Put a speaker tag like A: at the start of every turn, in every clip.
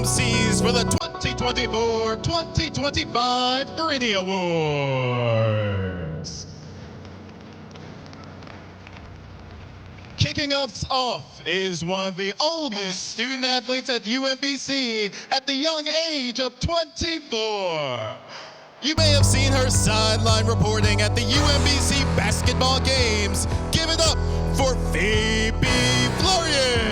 A: MCs for the 2024-2025 Gritty Awards. Kicking us off is one of the oldest student athletes at UMBC at the young age of 24. You may have seen her sideline reporting at the UMBC basketball games. Give it up for Phoebe Florian.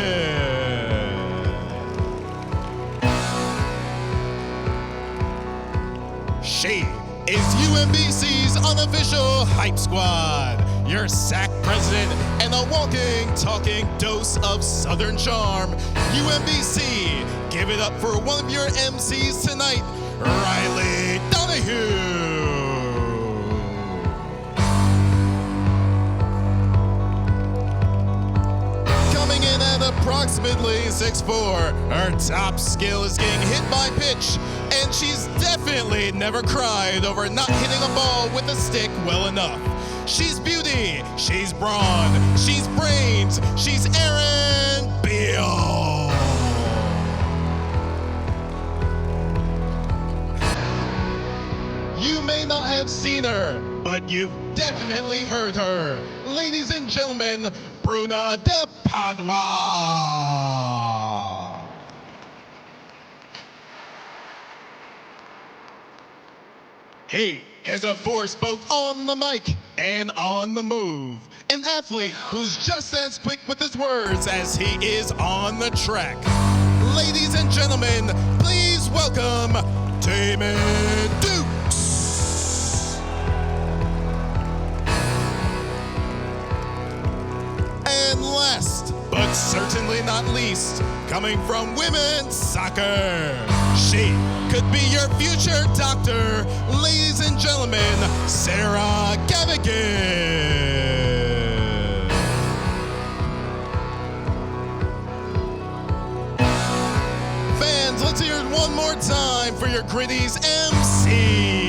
A: She is UMBC's unofficial hype squad, your SAC president, and a walking, talking dose of Southern charm. UMBC, give it up for one of your MCs tonight, Riley Donahue. Coming in at approximately 6'4", her top skill is getting hit by pitch, and she's definitely never cried over not hitting a ball with a stick well enough. She's beauty, she's brawn, she's brains, she's Erin Beal. You may not have seen her, but you've definitely heard her. Ladies and gentlemen, Bruna De Padua. He is a force both on the mic and on the move. An athlete who's just as quick with his words as he is on the track. Ladies and gentlemen, please welcome Damon Dukes. And last, but certainly not least, coming from women's soccer, she could be your future doctor. Ladies and gentlemen, Sarah Gavigan. Fans, let's hear it one more time for your Gritty's MCs.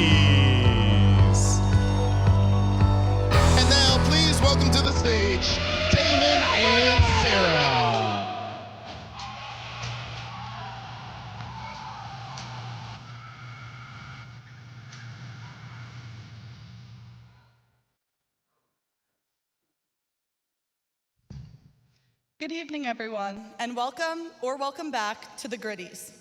A: And now, please welcome to the stage, Damon and Sarah.
B: Good evening, everyone, and welcome back to the Gritties.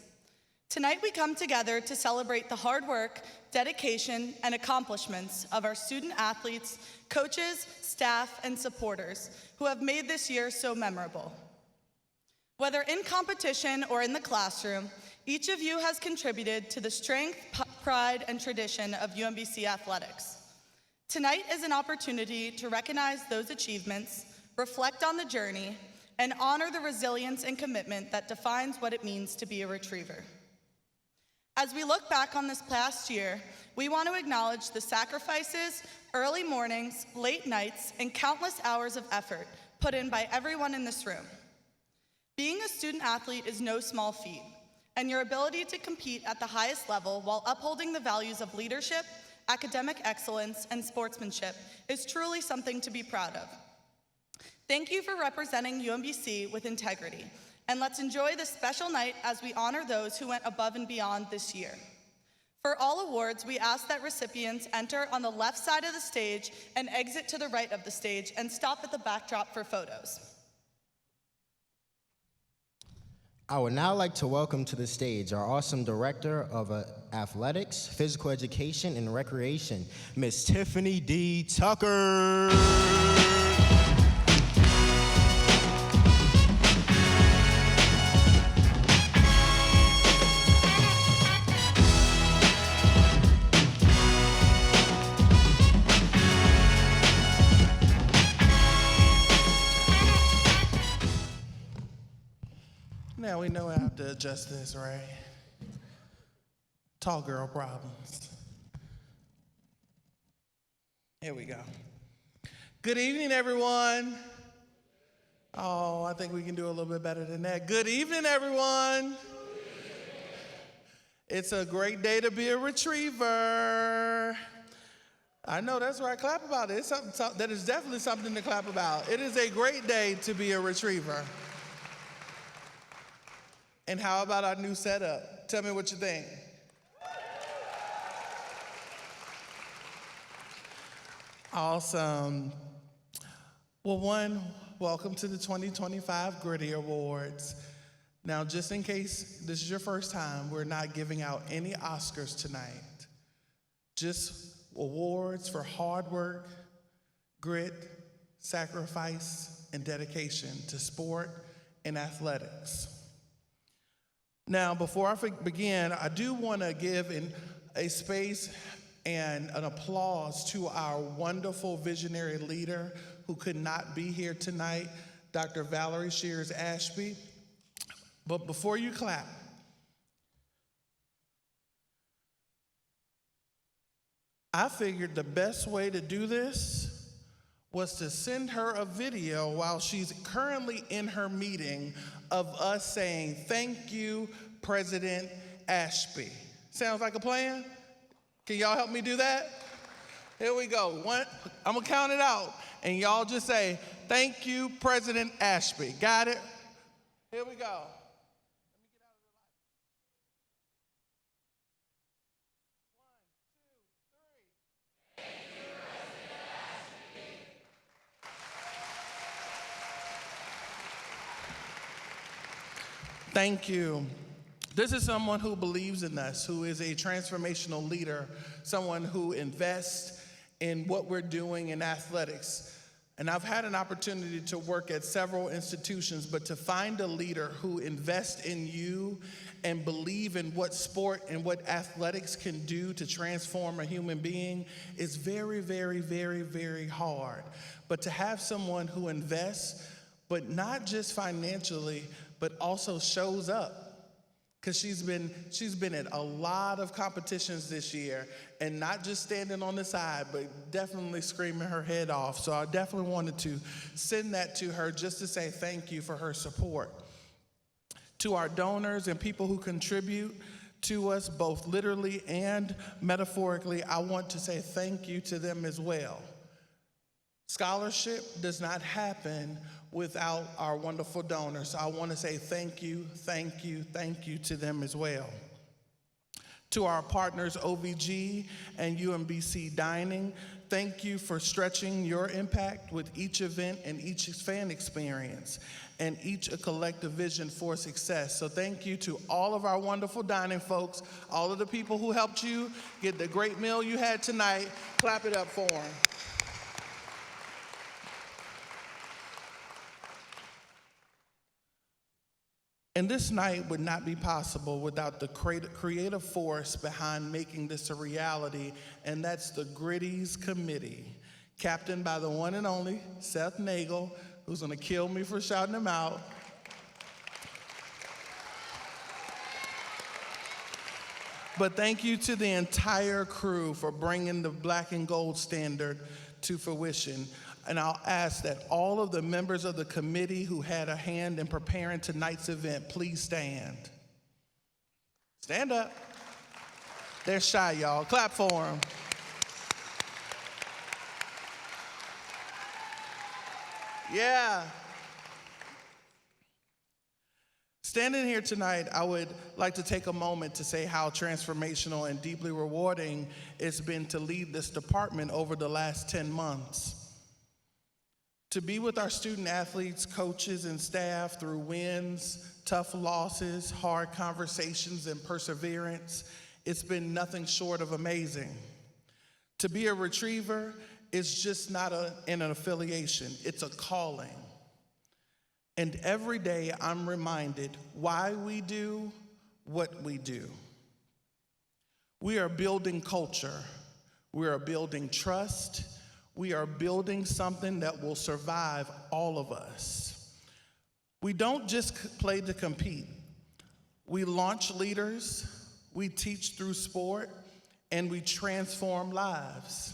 B: Tonight we come together to celebrate the hard work, dedication, and accomplishments of our student athletes, coaches, staff, and supporters who have made this year so memorable. Whether in competition or in the classroom, each of you has contributed to the strength, pride, and tradition of UMBC athletics. Tonight is an opportunity to recognize those achievements, reflect on the journey, and honor the resilience and commitment that defines what it means to be a retriever. As we look back on this past year, we want to acknowledge the sacrifices, early mornings, late nights, and countless hours of effort put in by everyone in this room. Being a student athlete is no small feat, and your ability to compete at the highest level while upholding the values of leadership, academic excellence, and sportsmanship is truly something to be proud of. Thank you for representing UMBC with integrity, and let's enjoy this special night as we honor those who went above and beyond this year. For all awards, we ask that recipients enter on the left side of the stage and exit to the right of the stage and stop at the backdrop for photos.
C: I would now like to welcome to the stage our awesome Director of Athletics, Physical Education, and Recreation, Miss Tiffany D. Tucker.
D: Now we know how to adjust this, right? Tall girl problems. Here we go. Good evening, everyone. Oh, I think we can do a little bit better than that. Good evening, everyone. It's a great day to be a retriever. I know, that's right, clap about it. It's something that is definitely something to clap about. It is a great day to be a retriever. And how about our new setup? Tell me what you think. Awesome. Well, welcome to the 2025 Gritty Awards. Now, just in case this is your first time, we're not giving out any Oscars tonight. Just awards for hard work, grit, sacrifice, and dedication to sport and athletics. Now, before I begin, I do want to give a space and an applause to our wonderful visionary leader who could not be here tonight, Dr. Valerie Shears Ashby. But before you clap, I figured the best way to do this was to send her a video while she's currently in her meeting of us saying, "Thank you, President Ashby." Sounds like a plan? Can y'all help me do that? Here we go. I'm gonna count it out, and y'all just say, "Thank you, President Ashby." Got it? Here we go. Thank you. This is someone who believes in us, who is a transformational leader, someone who invests in what we're doing in athletics. And I've had an opportunity to work at several institutions, but to find a leader who invests in you and believe in what sport and what athletics can do to transform a human being is very, very, very, very hard. But to have someone who invests, but not just financially, but also shows up, because she's been at a lot of competitions this year, and not just standing on the side, but definitely screaming her head off. So I definitely wanted to send that to her just to say thank you for her support. To our donors and people who contribute to us, both literally and metaphorically, I want to say thank you to them as well. Scholarship does not happen without our wonderful donors. So I want to say thank you, thank you, thank you to them as well. To our partners, OVG and UMBC Dining, thank you for stretching your impact with each event and each fan experience, and each a collective vision for success. So thank you to all of our wonderful dining folks, all of the people who helped you get the great meal you had tonight. Clap it up for them. And this night would not be possible without the creative force behind making this a reality, and that's the Gritties Committee, captained by the one and only Seth Nagel, who's gonna kill me for shouting him out. But thank you to the entire crew for bringing the black and gold standard to fruition. And I'll ask that all of the members of the committee who had a hand in preparing tonight's event, please stand. Stand up. They're shy, y'all. Clap for them. Yeah. Standing here tonight, I would like to take a moment to say how transformational and deeply rewarding it's been to lead this department over the last 10 months. To be with our student athletes, coaches, and staff through wins, tough losses, hard conversations, and perseverance, it's been nothing short of amazing. To be a Retriever is just not an affiliation, it's a calling. And every day I'm reminded why we do what we do. We are building culture, we are building trust, we are building something that will survive all of us. We don't just play to compete. We launch leaders, we teach through sport, and we transform lives.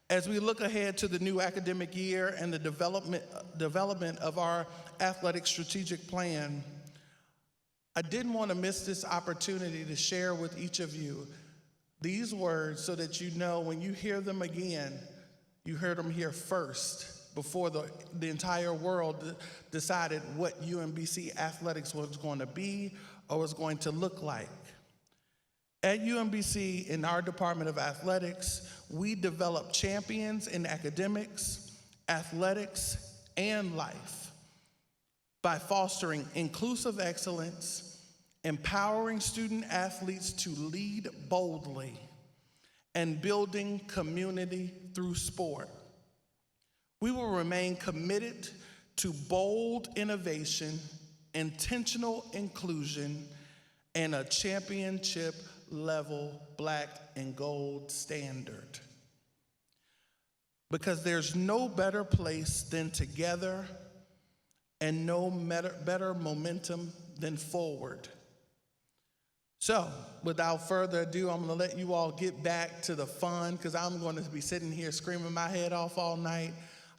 D: As we look ahead to the new academic year and the development of our athletic strategic plan, I didn't want to miss this opportunity to share with each of you these words so that you know when you hear them again, you heard them here first. before the entire world decided what UMBC athletics was going to be or was going to look like. At UMBC, in our Department of Athletics, we develop champions in academics, athletics, and life by fostering inclusive excellence, empowering student athletes to lead boldly, and building community through sport. We will remain committed to bold innovation, intentional inclusion, and a championship-level black and gold standard. Because there's no better place than together and no better momentum than forward. So, without further ado, I'm gonna let you all get back to the fun because I'm going to be sitting here screaming my head off all night.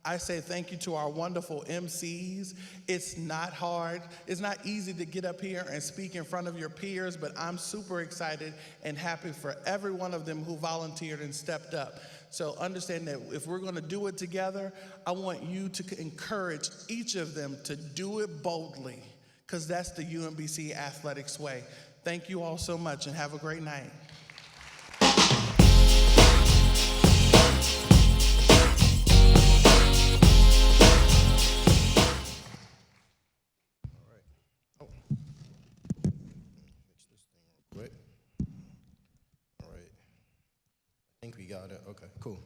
D: I say thank you to our wonderful MCs. It's not hard. It's not easy to get up here and speak in front of your peers, but I'm super excited and happy for every one of them who volunteered and stepped up. So understand that if we're gonna do it together, I want you to encourage each of them to do it boldly, because that's the UMBC athletics way. Thank you all so much and have a great night.
C: I think we got it. Okay, cool.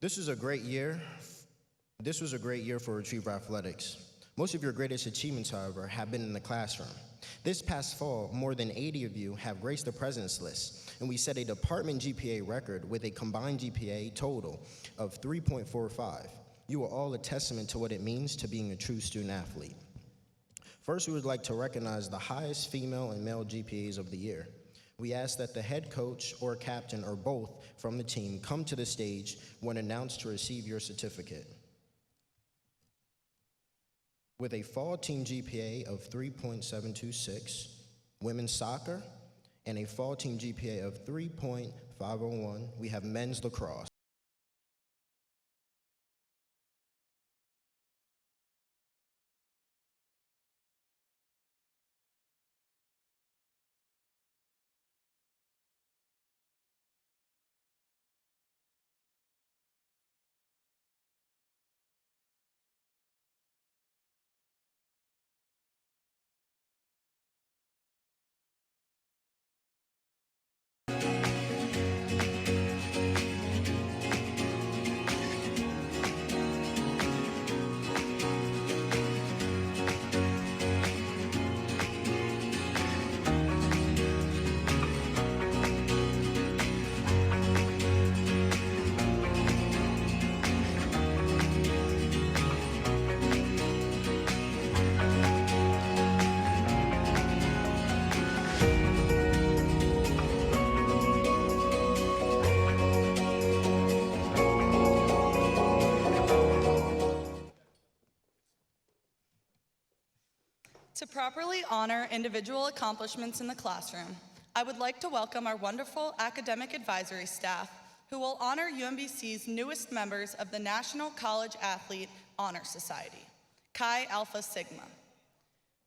C: This was a great year. This was a great year for Retriever Athletics. Most of your greatest achievements, however, have been in the classroom. This past fall, more than 80 of you have graced the President's List, and we set a department GPA record with a combined GPA total of 3.45. You are all a testament to what it means to being a true student athlete. First, we would like to recognize the highest female and male GPAs of the year. We ask that the head coach or captain or both from the team come to the stage when announced to receive your certificate. With a fall team GPA of 3.726, women's soccer, and a fall team GPA of 3.501, we have men's lacrosse.
B: To properly honor individual accomplishments in the classroom, I would like to welcome our wonderful academic advisory staff who will honor UMBC's newest members of the National College Athlete Honor Society, Chi Alpha Sigma.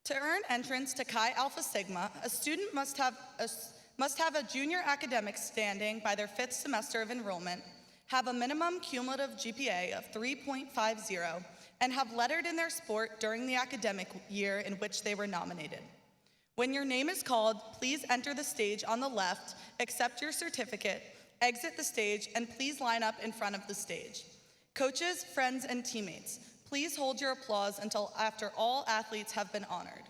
B: To earn entrance to Chi Alpha Sigma, a student must have a junior academic standing by their 5th semester of enrollment, have a minimum cumulative GPA of 3.50, and have lettered in their sport during the academic year in which they were nominated. When your name is called, please enter the stage on the left, accept your certificate, exit the stage, and please line up in front of the stage. Coaches, friends, and teammates, please hold your applause until after all athletes have been honored.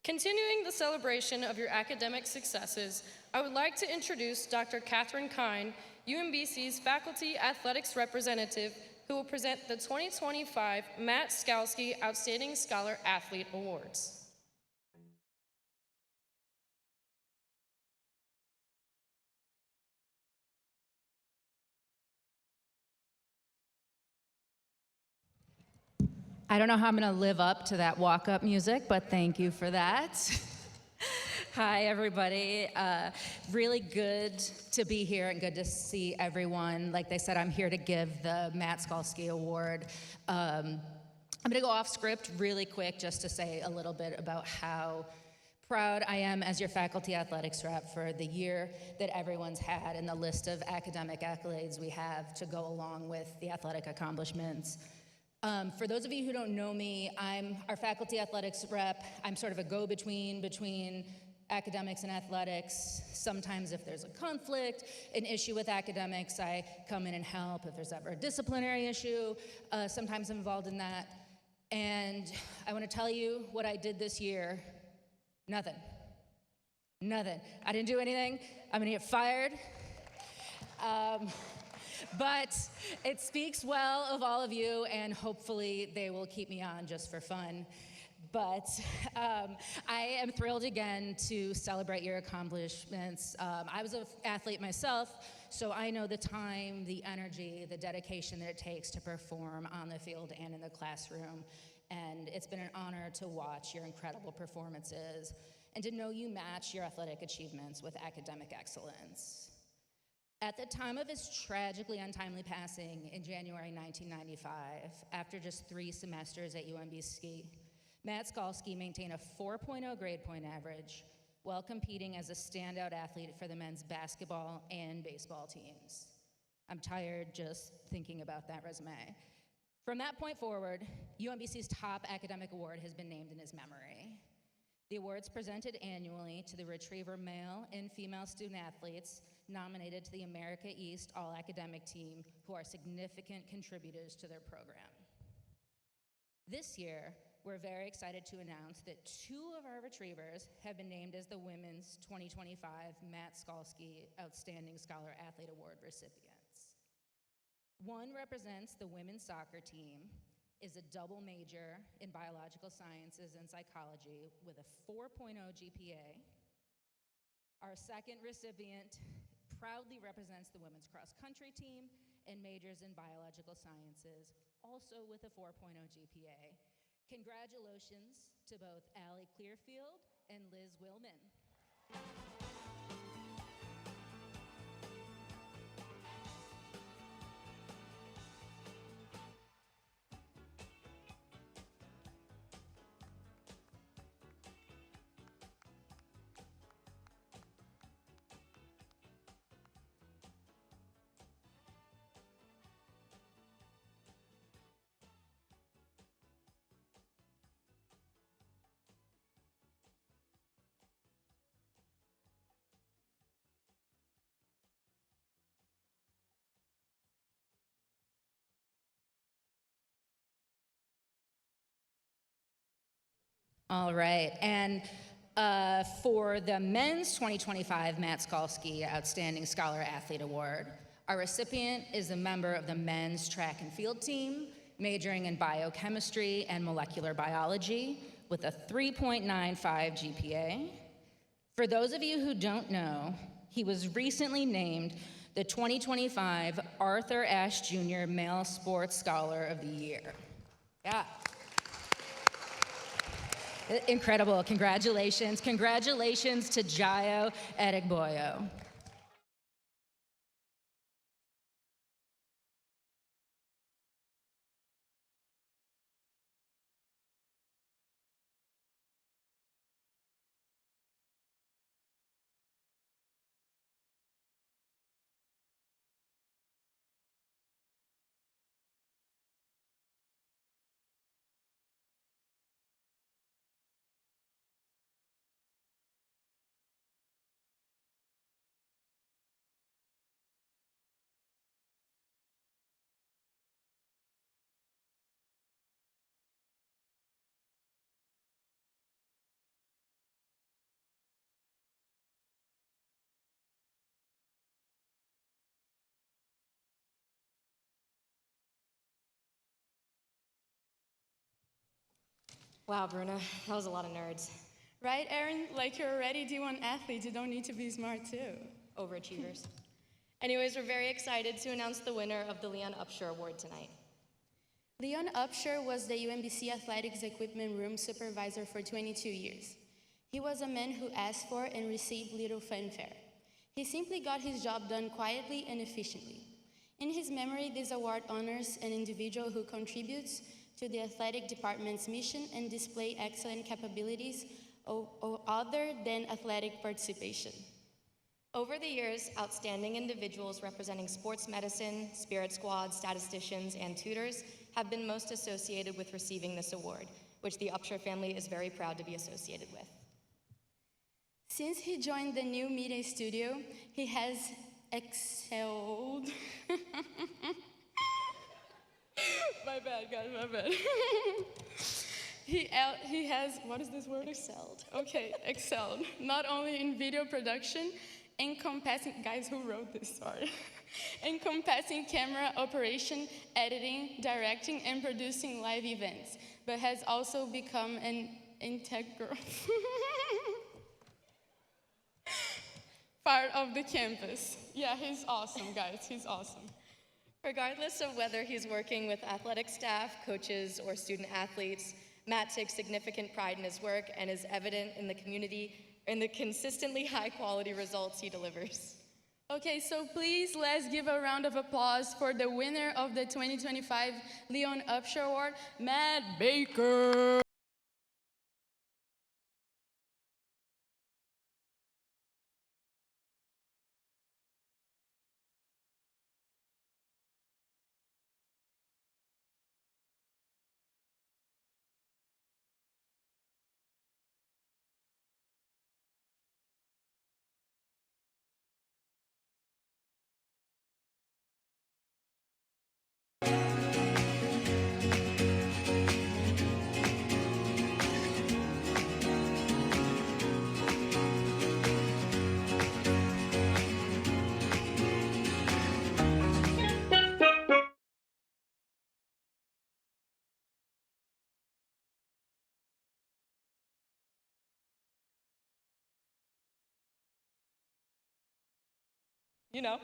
E: Continuing the celebration of your academic successes, I would like to introduce Dr. Catherine Kine, UMBC's Faculty Athletics Representative, who will present the 2025 Matt Skalski Outstanding Scholar Athlete Awards.
F: I don't know how I'm going to live up to that walk-up music, but thank you for that. Hi, everybody. Really good to be here and good to see everyone. Like they said, I'm here to give the Matt Skalski Award. I'm going to go off script really quick just to say a little bit about how proud I am as your faculty athletics rep for the year that everyone's had and the list of academic accolades we have to go along with the athletic accomplishments. For those of you who don't know me, I'm our faculty athletics rep. I'm sort of a go-between between academics and athletics. Sometimes if there's a conflict, an issue with academics, I come in and help. If there's ever a disciplinary issue, sometimes I'm involved in that. And I want to tell you what I did this year. Nothing. Nothing. I didn't do anything. I'm going to get fired. But it speaks well of all of you, and hopefully they will keep me on just for fun. But I am thrilled again to celebrate your accomplishments. I was an athlete myself, so I know the time, the energy, the dedication that it takes to perform on the field and in the classroom. And it's been an honor to watch your incredible performances and to know you match your athletic achievements with academic excellence. At the time of his tragically untimely passing in January 1995, after just 3 semesters at UMBC, Matt Skalski maintained a 4.0 grade point average while competing as a standout athlete for the men's basketball and baseball teams. I'm tired just thinking about that resume. From that point forward, UMBC's top academic award has been named in his memory. The award's presented annually to the Retriever male and female student athletes nominated to the America East All-Academic Team who are significant contributors to their program. This year, we're very excited to announce that 2 of our Retrievers have been named as the Women's 2025 Matt Skalski Outstanding Scholar Athlete Award recipients. One represents the women's soccer team, is a double major in biological sciences and psychology with a 4.0 GPA. Our second recipient proudly represents the women's cross-country team and majors in biological sciences, also with a 4.0 GPA. Congratulations to both Allie Clearfield and Liz Willman. All right, and for the men's 2025 Matt Skalski Outstanding Scholar Athlete Award, our recipient is a member of the men's track and field team, majoring in biochemistry and molecular biology with a 3.95 GPA. For those of you who don't know, he was recently named the 2025 Arthur Ashe Jr. Male Sports Scholar of the Year. Yeah. Incredible, congratulations. Congratulations to Jayo Edegboyo.
E: Wow, Bruna, that was a lot of nerds.
G: Right, Erin? Like you're already D1 athlete, you don't need to be smart too.
E: Overachievers. Anyways, we're very excited to announce the winner of the Leon Upshur Award tonight.
G: Leon Upshur was the UMBC Athletics Equipment Room Supervisor for 22 years. He was a man who asked for and received little fanfare. He simply got his job done quietly and efficiently. In his memory, this award honors an individual who contributes to the athletic department's mission and display excellent capabilities other than athletic participation.
E: Over the years, outstanding individuals representing sports medicine, spirit squads, statisticians, and tutors have been most associated with receiving this award, which the Upshur family is very proud to be associated with.
G: Since he joined the new media studio, he has excelled. My bad, guys, my bad. He has, what is this word? Excelled. Okay, excelled. Not only in video production, encompassing, guys, who wrote this, sorry. Encompassing camera operation, editing, directing, and producing live events, but has also become an integral part of the campus. Yeah, he's awesome, guys, he's awesome.
E: Regardless of whether he's working with athletic staff, coaches, or student athletes, Matt takes significant pride in his work and is evident in the community and the consistently high quality results he delivers.
G: Okay, so please let's give a round of applause for the winner of the 2025 Leon Upshur Award, Matt Baker.
H: You know.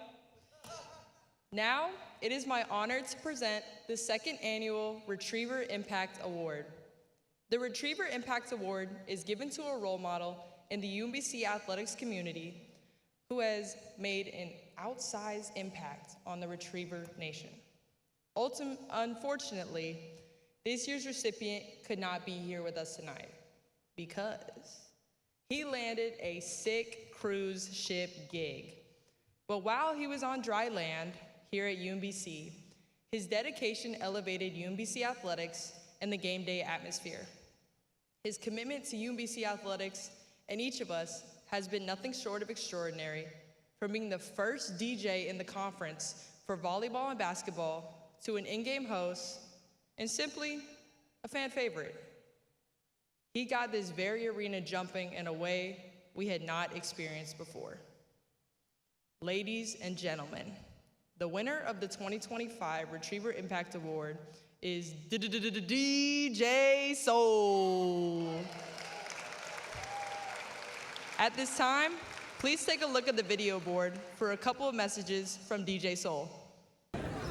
H: Now, it is my honor to present the second annual Retriever Impact Award. The Retriever Impact Award is given to a role model in the UMBC athletics community who has made an outsized impact on the Retriever Nation. Unfortunately, this year's recipient could not be here with us tonight because he landed a sick cruise ship gig. But while he was on dry land here at UMBC, his dedication elevated UMBC athletics and the game day atmosphere. His commitment to UMBC athletics and each of us has been nothing short of extraordinary, from being the first DJ in the conference for volleyball and basketball to an in-game host and simply a fan favorite. He got this very arena jumping in a way we had not experienced before. Ladies and gentlemen, the winner of the 2025 Retriever Impact Award is DJ Soul. At this time, please take a look at the video board for a couple of messages from DJ Soul.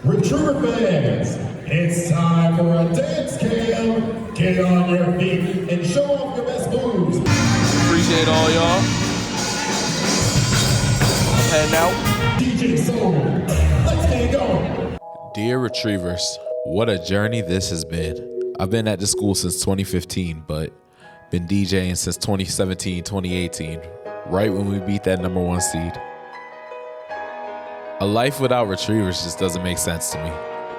I: Retriever fans, it's time for a dance cam. Get on your feet and show off your best moves.
J: Appreciate all y'all. Heading out.
I: DJ Soul, let's get it going.
K: Dear Retrievers, what a journey this has been. I've been at the school since 2015, but been DJing since 2017, 2018, right when we beat that #1 seed. A life without Retrievers just doesn't make sense to me.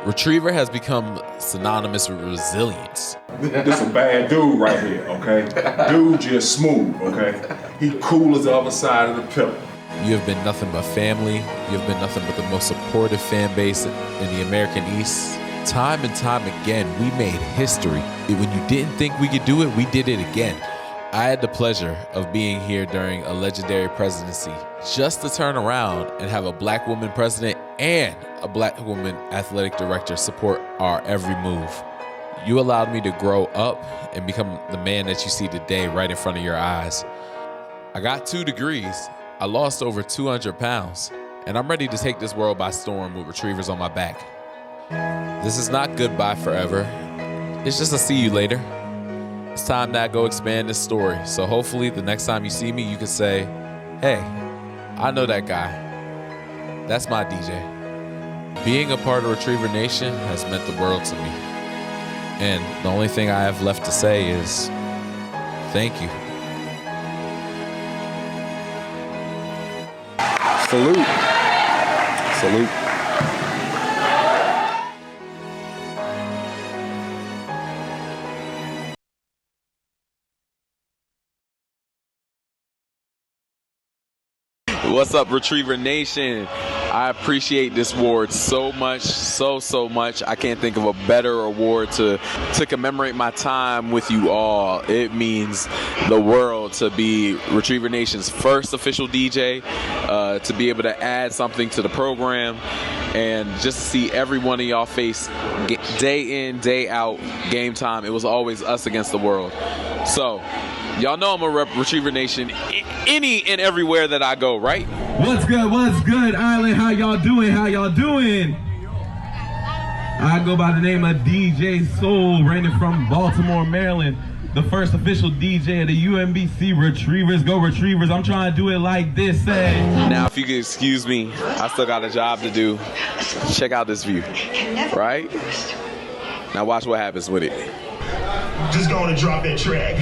K: Retriever has become synonymous with resilience.
L: This a bad dude right here, okay? Dude just smooth, okay? He cool as the other side of the pillar.
K: You have been nothing but family. You have been nothing but the most supportive fan base in the American East. Time and time again, we made history. When you didn't think we could do it, we did it again. I had the pleasure of being here during a legendary presidency, just to turn around and have a black woman president and a black woman athletic director support our every move. You allowed me to grow up and become the man that you see today right in front of your eyes. I got 2 degrees. I lost over 200 pounds. And I'm ready to take this world by storm with retrievers on my back. This is not goodbye forever. It's just a see you later. It's time that I go expand this story. So hopefully the next time you see me, you can say, hey, I know that guy. That's my DJ. Being a part of Retriever Nation has meant the world to me. And the only thing I have left to say is thank you.
J: Salute. Salute. What's up, Retriever Nation? I appreciate this award so much, so much. I can't think of a better award to commemorate my time with you all. It means the world to be Retriever Nation's first official DJ, to be able to add something to the program, and just to see every one of y'all face day in, day out, game time. It was always us against the world. So, y'all know I'm a rep Retriever Nation any and everywhere that I go, right?
I: What's good, Island? How y'all doing? I go by the name of DJ Soul, reigning from Baltimore, Maryland. The first official DJ of the UMBC Retrievers. Go Retrievers. I'm trying to do it like this, say.
J: Now, if you could excuse me, I still got a job to do. Check out this view, right? Now watch what happens with it.
I: Just going to drop that track.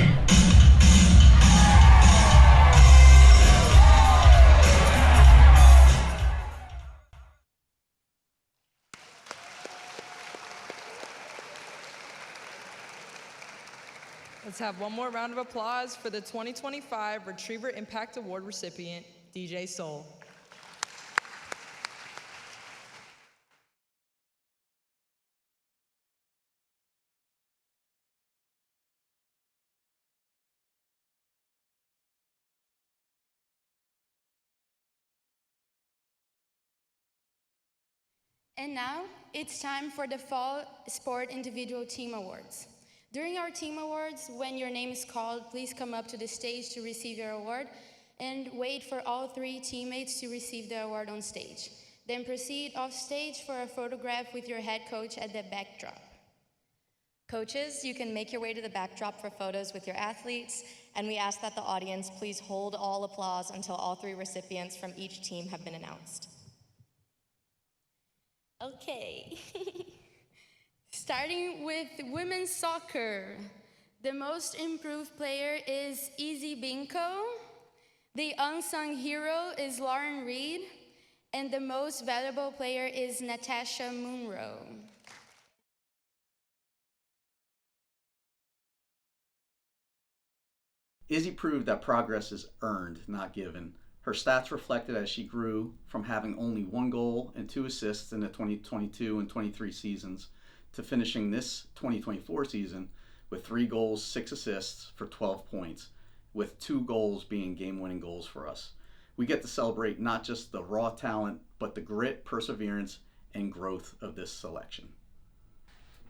H: Let's have one more round of applause for the 2025 Retriever Impact Award recipient, DJ Soul.
G: And now, it's time for the Fall Sport Individual Team Awards. During our team awards, when your name is called, please come up to the stage to receive your award and wait for all 3 teammates to receive the award on stage. Then proceed off stage for a photograph with your head coach at the backdrop.
M: Coaches, you can make your way to the backdrop for photos with your athletes, and we ask that the audience please hold all applause until all 3 recipients from each team have been announced.
G: Okay. Starting with women's soccer, the most improved player is Izzy Binko, the unsung hero is Lauren Reed, and the most valuable player is Natasha Munro.
N: Izzy proved that progress is earned, not given. Her stats reflected as she grew from having only 1 goal and 2 assists in the 2022 and 23 seasons to finishing this 2024 season with 3 goals, 6 assists for 12 points, with 2 goals being game-winning goals for us. We get to celebrate not just the raw talent, but the grit, perseverance, and growth of this selection.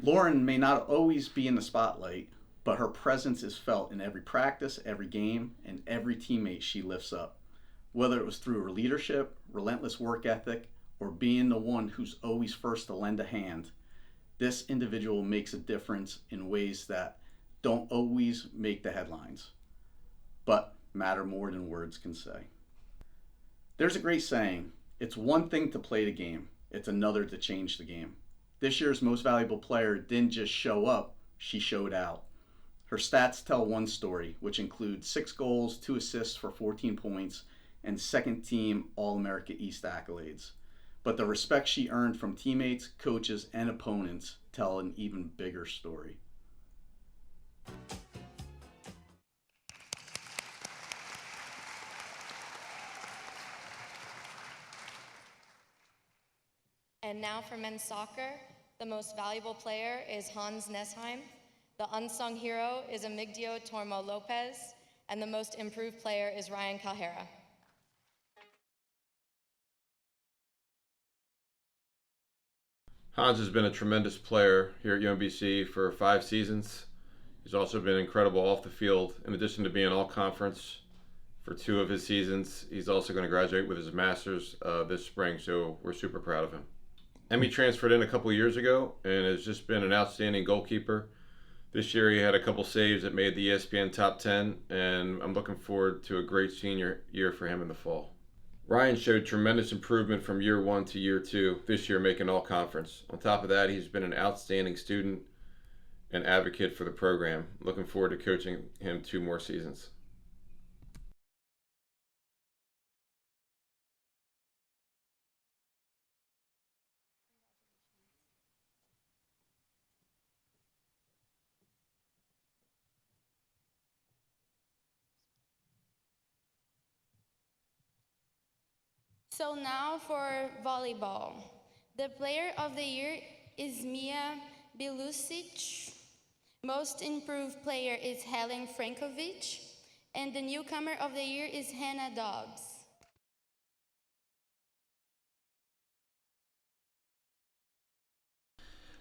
N: Lauren may not always be in the spotlight, but her presence is felt in every practice, every game, and every teammate she lifts up. Whether it was through her leadership, relentless work ethic, or being the one who's always first to lend a hand, this individual makes a difference in ways that don't always make the headlines, but matter more than words can say. There's a great saying, it's one thing to play the game, it's another to change the game. This year's most valuable player didn't just show up, she showed out. Her stats tell one story, which includes 6 goals, 2 assists for 14 points, and second team All-America East accolades. But the respect she earned from teammates, coaches, and opponents tell an even bigger story.
M: And now for men's soccer, the most valuable player is Hans Nesheim, the unsung hero is Emigdio Tormo Lopez, and the most improved player is Ryan Calhera.
O: Hans has been a tremendous player here at UMBC for 5 seasons. He's also been incredible off the field. In addition to being all-conference for 2 of his seasons, he's also going to graduate with his master's this spring, so we're super proud of him. Emmy transferred in a couple years ago and has just been an outstanding goalkeeper. This year he had a couple saves that made the ESPN top 10, and I'm looking forward to a great senior year for him in the fall. Ryan showed tremendous improvement from year 1 to year 2, this year making all conference. On top of that, he's been an outstanding student and advocate for the program. Looking forward to coaching him 2 more seasons.
G: So now for volleyball. The player of the year is Mia Bilusic. Most improved player is Helen Frankovic. And the newcomer of the year is Hannah Dobbs.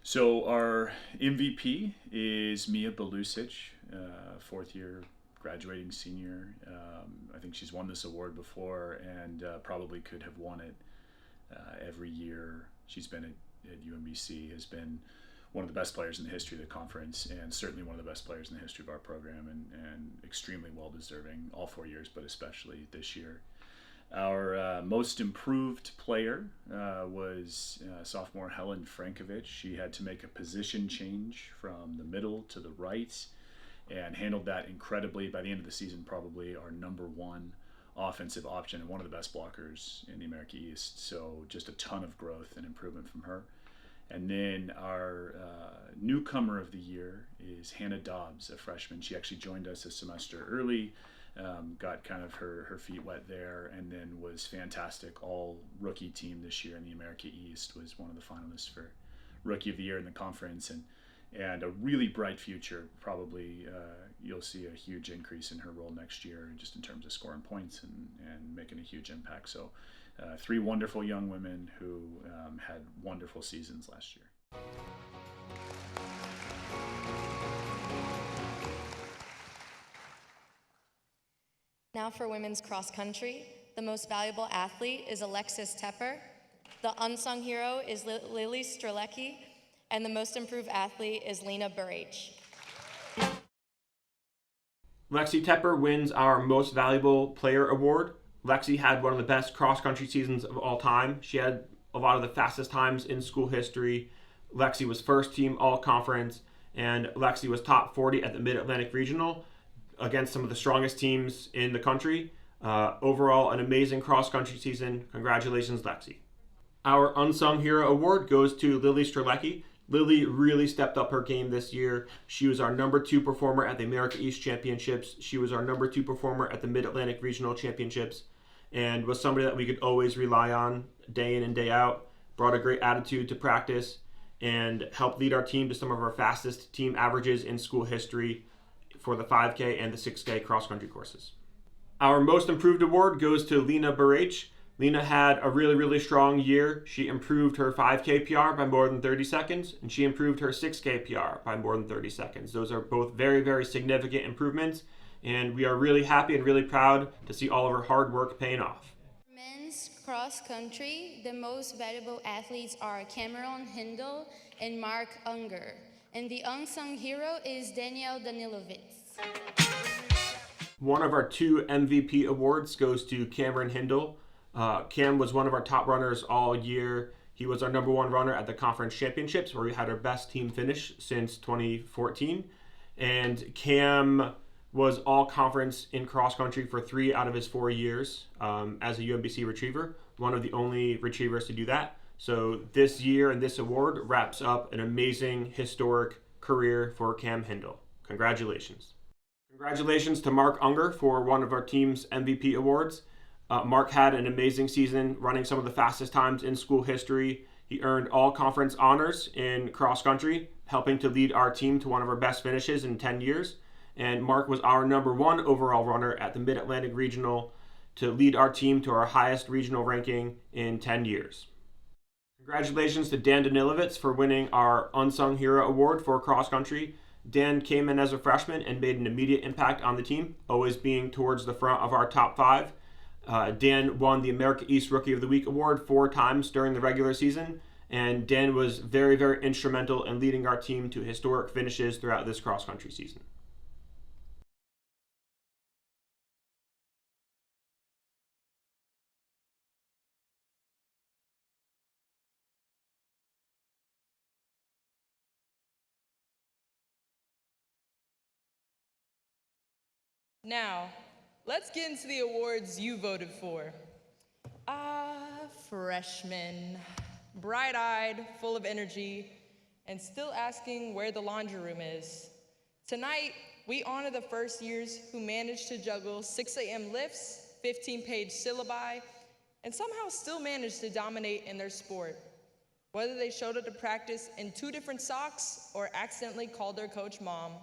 P: So our MVP is Mia Bilusic, 4th year graduating senior. I think she's won this award before and probably could have won it every year she's been at UMBC. Has been one of the best players in the history of the conference, and certainly one of the best players in the history of our program, and extremely well deserving all 4 years, but especially this year. Our most improved player was sophomore Helen Frankovic. She had to make a position change from the middle to the right and handled that incredibly. By the end of the season, probably our #1 offensive option and one of the best blockers in the America East. So just a ton of growth and improvement from her. And then our newcomer of the year is Hannah Dobbs, a freshman. She actually joined us a semester early, got kind of her feet wet there, and then was fantastic. All rookie team this year in the America East, was one of the finalists for Rookie of the Year in the conference, and a really bright future. Probably you'll see a huge increase in her role next year, just in terms of scoring points and making a huge impact. So 3 wonderful young women who had wonderful seasons last year.
M: Now for women's cross country, the most valuable athlete is Alexis Tepper. The unsung hero is Lily Strzelecki, and the most improved athlete is Lena Burrage.
Q: Lexi Tepper wins our Most Valuable Player Award. Lexi had one of the best cross-country seasons of all time. She had a lot of the fastest times in school history. Lexi was first team all-conference, and Lexi was top 40 at the Mid-Atlantic Regional against some of the strongest teams in the country. Overall, an amazing cross-country season. Congratulations, Lexi. Our Unsung Hero Award goes to Lily Strzelecki. Lily really stepped up her game this year. She was our #2 performer at the America East Championships. She was our #2 performer at the Mid-Atlantic Regional Championships, and was somebody that we could always rely on day in and day out. Brought a great attitude to practice and helped lead our team to some of our fastest team averages in school history for the 5K and the 6K cross-country courses. Our Most Improved Award goes to Lena Burrage. Lena had a really, really strong year. She improved her 5K PR by more than 30 seconds, and she improved her 6K PR by more than 30 seconds. Those are both very, very significant improvements, and we are really happy and really proud to see all of her hard work paying off.
G: Men's cross country, the most valuable athletes are Cameron Hindle and Mark Unger. And the unsung hero is Daniel Danilovitz.
Q: One of our 2 MVP awards goes to Cameron Hindle. Cam was one of our top runners all year. He was our #1 runner at the conference championships, where we had our best team finish since 2014. And Cam was all conference in cross country for 3 out of his 4 years as a UMBC retriever, one of the only retrievers to do that. So this year and this award wraps up an amazing historic career for Cam Hindle. Congratulations. Congratulations to Mark Unger for one of our team's MVP awards. Mark had an amazing season, running some of the fastest times in school history. He earned all conference honors in cross country, helping to lead our team to one of our best finishes in 10 years. And Mark was our #1 overall runner at the Mid-Atlantic Regional to lead our team to our highest regional ranking in 10 years. Congratulations to Dan Danilovitz for winning our Unsung Hero Award for cross country. Dan came in as a freshman and made an immediate impact on the team, always being towards the front of our top 5. Dan won the America East Rookie of the Week award 4 times during the regular season, and Dan was very, very instrumental in leading our team to historic finishes throughout this cross country season.
H: Now, let's get into the awards you voted for. Freshman. Bright-eyed, full of energy, and still asking where the laundry room is. Tonight, we honor the first years who managed to juggle 6 a.m. lifts, 15-page syllabi, and somehow still managed to dominate in their sport. Whether they showed up to practice in 2 different socks or accidentally called their coach mom,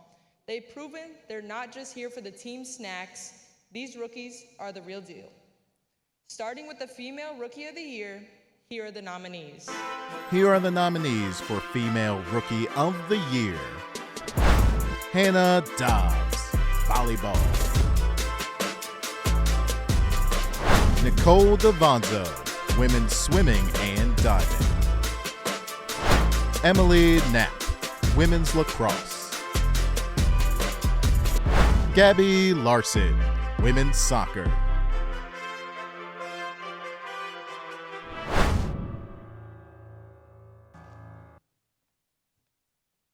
H: they've proven they're not just here for the team snacks. These rookies are the real deal. Starting with the Female Rookie of the Year, here are the nominees.
R: Here are the nominees for Female Rookie of the Year. Hannah Dobbs, volleyball. Nicole Davanzo, women's swimming and diving. Emily Knapp, women's lacrosse. Gabby Larson, women's soccer.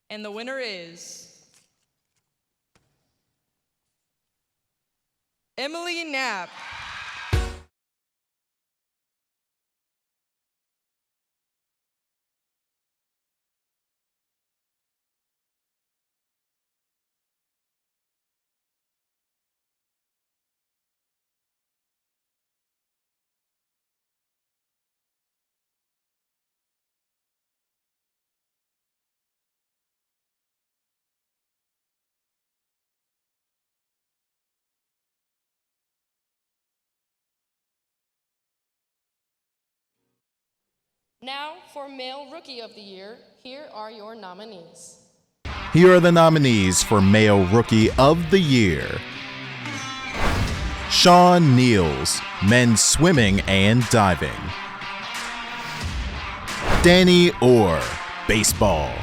H: And the winner is Emily Knapp.
E: Now, for Male Rookie of the Year, here are your nominees.
R: Here are the nominees for Male Rookie of the Year. Sean Niels, men's swimming and diving. Danny Orr, baseball.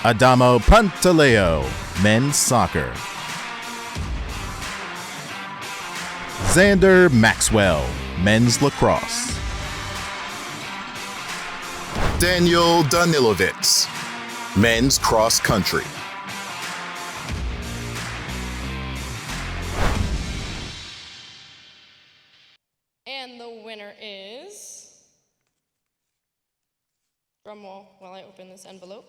R: Adamo Pantaleo, men's soccer. Xander Maxwell, men's lacrosse. Daniel Danilovitz, men's cross country.
E: And the winner is, drum roll while I open this envelope,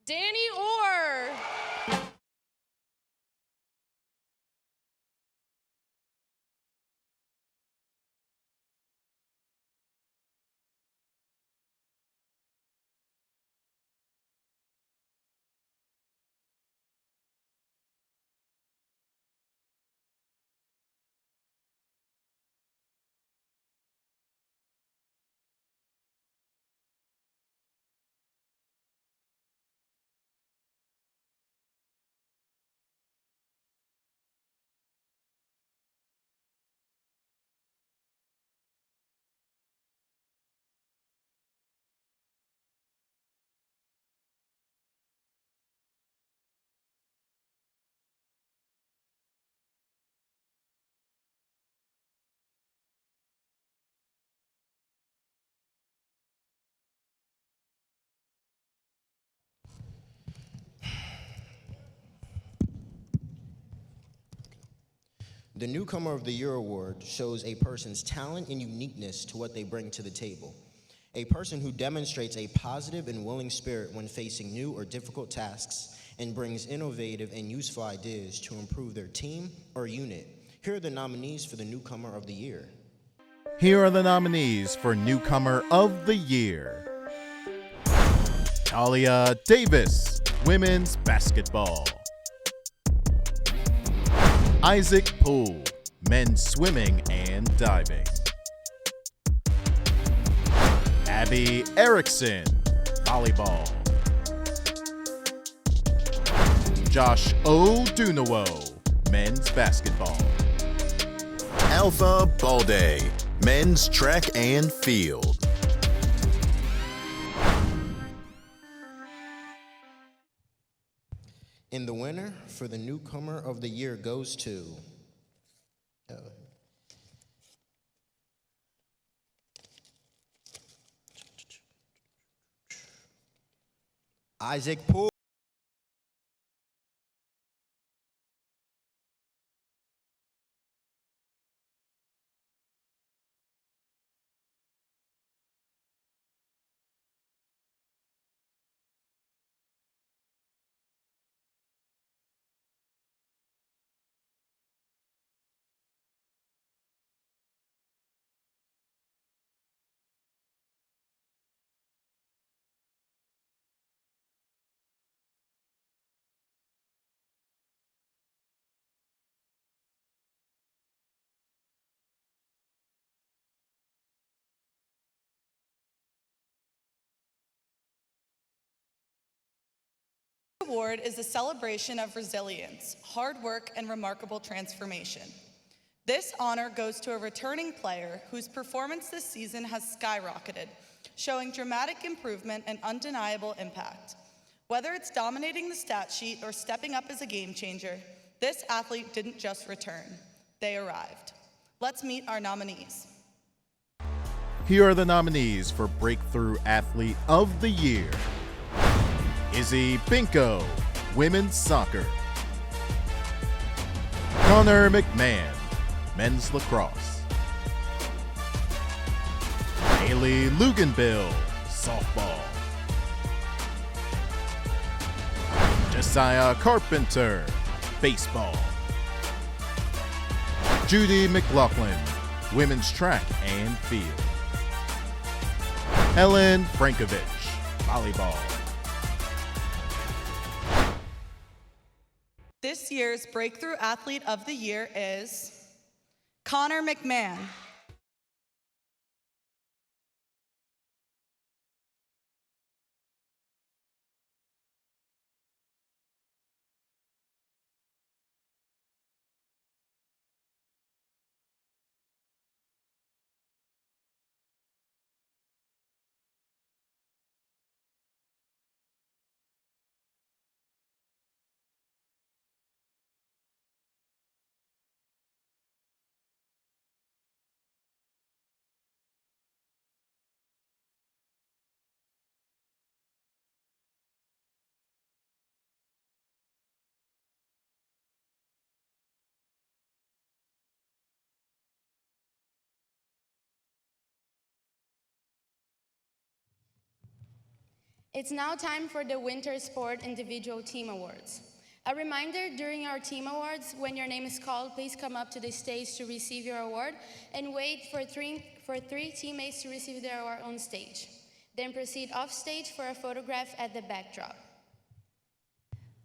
E: Danny Orr.
C: The Newcomer of the Year award shows a person's talent and uniqueness to what they bring to the table. A person who demonstrates a positive and willing spirit when facing new or difficult tasks and brings innovative and useful ideas to improve their team or unit. Here are the nominees for the Newcomer of the Year.
R: Here are the nominees for Newcomer of the Year. Talia Davis, women's basketball. Isaac Poole, men's swimming and diving. Abby Erickson, volleyball. Josh Odunawo, men's basketball.
S: Alpha Balde, men's track and field.
C: And the winner for the newcomer of the year goes to Isaac Poole.
B: Award is a celebration of resilience, hard work, and remarkable transformation. This honor goes to a returning player whose performance this season has skyrocketed, showing dramatic improvement and undeniable impact. Whether it's dominating the stat sheet or stepping up as a game changer, this athlete didn't just return, they arrived. Let's meet our nominees.
R: Here are the nominees for Breakthrough Athlete of the Year. Izzy Binko, women's soccer. Connor McMahon, men's lacrosse. Haley Luganbill, softball. Josiah Carpenter, baseball. Judy McLaughlin, women's track and field. Helen Frankovich, volleyball.
B: This year's Breakthrough Athlete of the Year is Connor McMahon.
G: It's now time for the Winter Sport Individual Team Awards. A reminder, during our team awards, when your name is called, please come up to the stage to receive your award and wait for three teammates to receive their award on stage. Then proceed off stage for a photograph at the backdrop.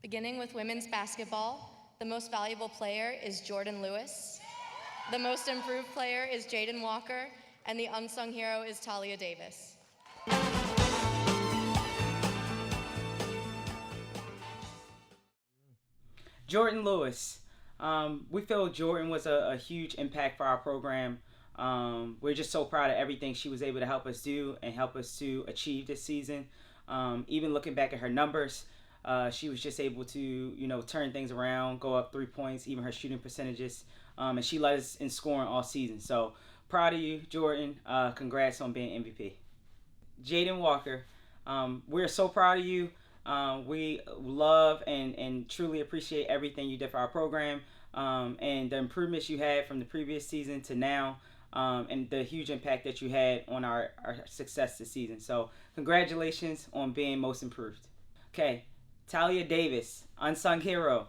M: Beginning with women's basketball, the most valuable player is Jordan Lewis. The most improved player is Jaden Walker, and the unsung hero is Talia Davis.
T: Jordan Lewis. We feel Jordan was a huge impact for our program. We're just so proud of everything she was able to help us do and help us to achieve this season. Even looking back at her numbers, she was just able to, turn things around, go up 3 points, even her shooting percentages. And she led us in scoring all season. So proud of you, Jordan. Congrats on being MVP. Jaden Walker, we're so proud of you. We love and truly appreciate everything you did for our program, and the improvements you had from the previous season to now, and the huge impact that you had on our success this season. So congratulations on being most improved. Okay, Talia Davis, unsung hero.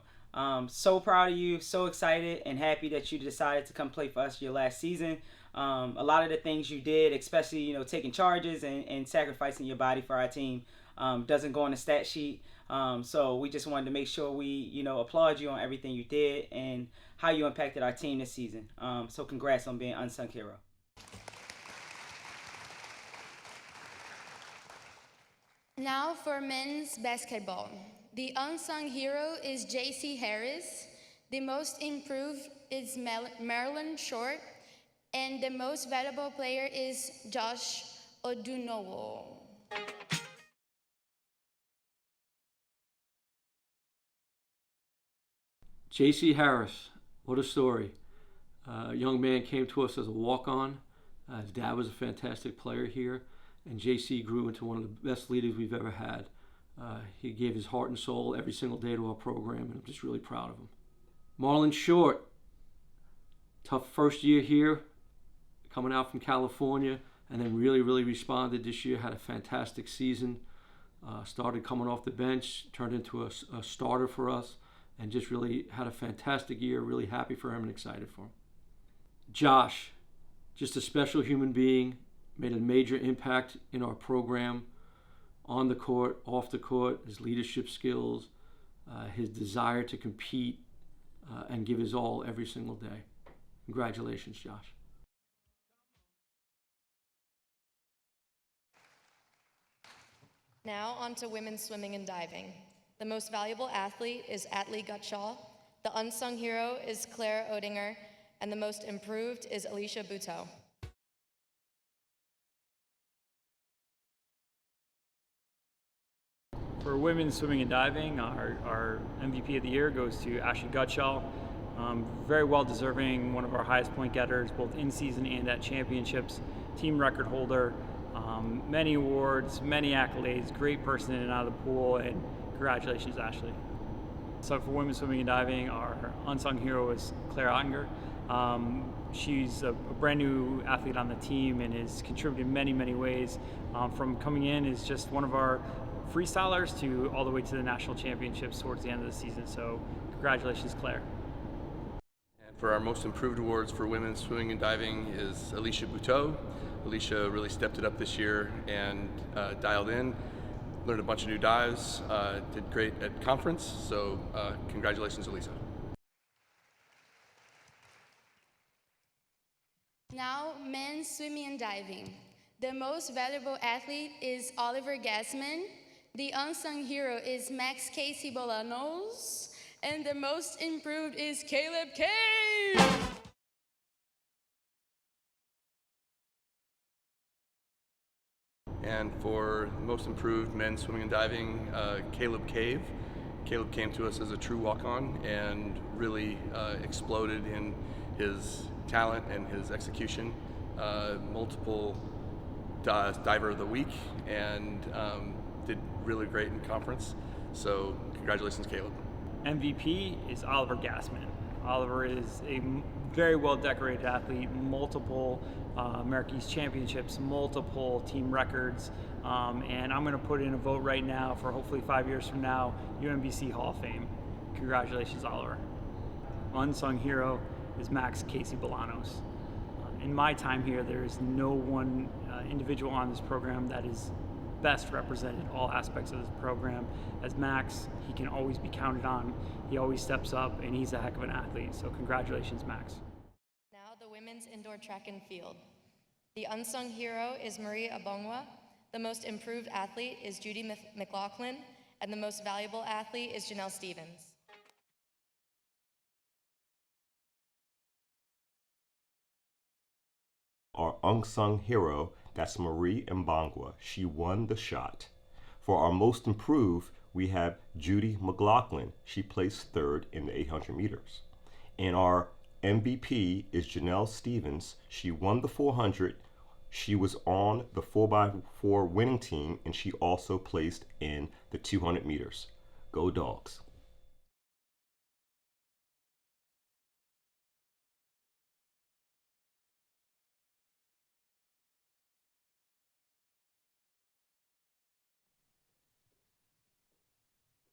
T: So proud of you, so excited and happy that you decided to come play for us your last season. A lot of the things you did, especially taking charges and sacrificing your body for our team, doesn't go on the stat sheet, So we just wanted to make sure we, applaud you on everything you did and how you impacted our team this season. So congrats on being unsung hero.
G: Now for men's basketball. The unsung hero is J.C. Harris. The most improved is Marilyn Short. And the most valuable player is Josh Odunowo.
U: J.C. Harris, what a story. A young man came to us as a walk-on. His dad was a fantastic player here, and J.C. grew into one of the best leaders we've ever had. He gave his heart and soul every single day to our program, and I'm just really proud of him. Marlon Short, tough first year here, coming out from California, and then really responded this year, had a fantastic season, started coming off the bench, turned into a starter for us, and just really had a fantastic year, really happy for him and excited for him. Josh, just a special human being, made a major impact in our program, on the court, off the court, his leadership skills, his desire to compete and give his all every single day. Congratulations, Josh.
M: Now on to women's swimming and diving. The most valuable athlete is Atlee Gutschall. The unsung hero is Claire Odinger, and the most improved is Alicia Buteau.
V: For women's swimming and diving, our MVP of the year goes to Ashley Gutschall. Very well deserving, one of our highest point getters, both in season and at championships, team record holder, many awards, many accolades, great person in and out of the pool, and congratulations, Ashley. So for women's swimming and diving, our unsung hero is Claire Ottinger. She's a brand new athlete on the team and has contributed in many ways. From coming in as just one of our freestylers to all the way to the national championships towards the end of the season. So congratulations, Claire.
W: And for our most improved awards for women's swimming and diving is Alicia Buteau. Alicia really stepped it up this year and dialed in, learned a bunch of new dives, did great at conference. So congratulations, Alicia.
G: Now, men's swimming and diving. The most valuable athlete is Oliver Gassman. The unsung hero is Max Casey Bolanos. And the most improved is Caleb Cave.
W: And for most improved men's swimming and diving, Caleb Cave. Caleb came to us as a true walk-on and really exploded in his talent and his execution. Multiple diver of the week and did really great in conference. So congratulations, Caleb.
V: MVP is Oliver Gassman. Oliver is a very well decorated athlete, multiple American East Championships, multiple team records, and I'm going to put in a vote right now for hopefully 5 years from now, UMBC Hall of Fame. Congratulations, Oliver. Unsung hero is Max Casey Bolanos. In my time here, there is no one individual on this program that is best represented all aspects of this program. As Max, he can always be counted on. He always steps up, and he's a heck of an athlete. So congratulations, Max.
M: Now the women's indoor track and field. The unsung hero is Marie Abongwa. The most improved athlete is Judy McLaughlin, and the most valuable athlete is Janelle Stevens.
X: Our unsung hero, that's Marie Mbangwa. She won the shot. For our most improved, we have Judy McLaughlin. She placed third in the 800 meters. And our MVP is Janelle Stevens. She won the 400. She was on the 4x4 winning team, and she also placed in the 200 meters. Go Dogs.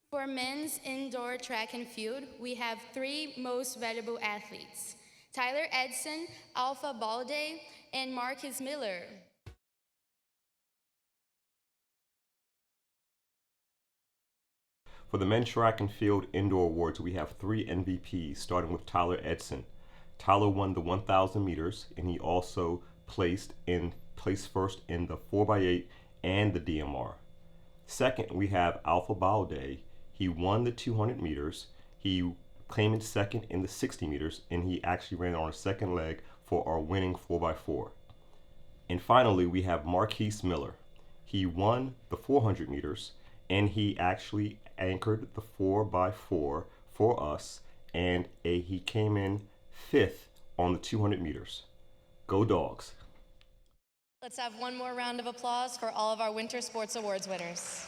G: For men's indoor track and field, we have three most valuable athletes: Tyler Edson, Alpha Balde, and Marcus Miller.
X: For the men's track and field indoor awards, we have 3 MVPs, starting with Tyler Edson. Tyler won the 1,000 meters, and he also placed first in the 4x8 and the DMR. Second, we have Alpha Balde. He won the 200 meters. He came in second in the 60 meters, and he actually ran on a second leg for our winning 4x4. And finally, we have Marquise Miller. He won the 400 meters, and he actually anchored the 4x4 for us, and he came in 5th on the 200 meters. Go Dogs.
M: Let's have one more round of applause for all of our Winter Sports Awards winners.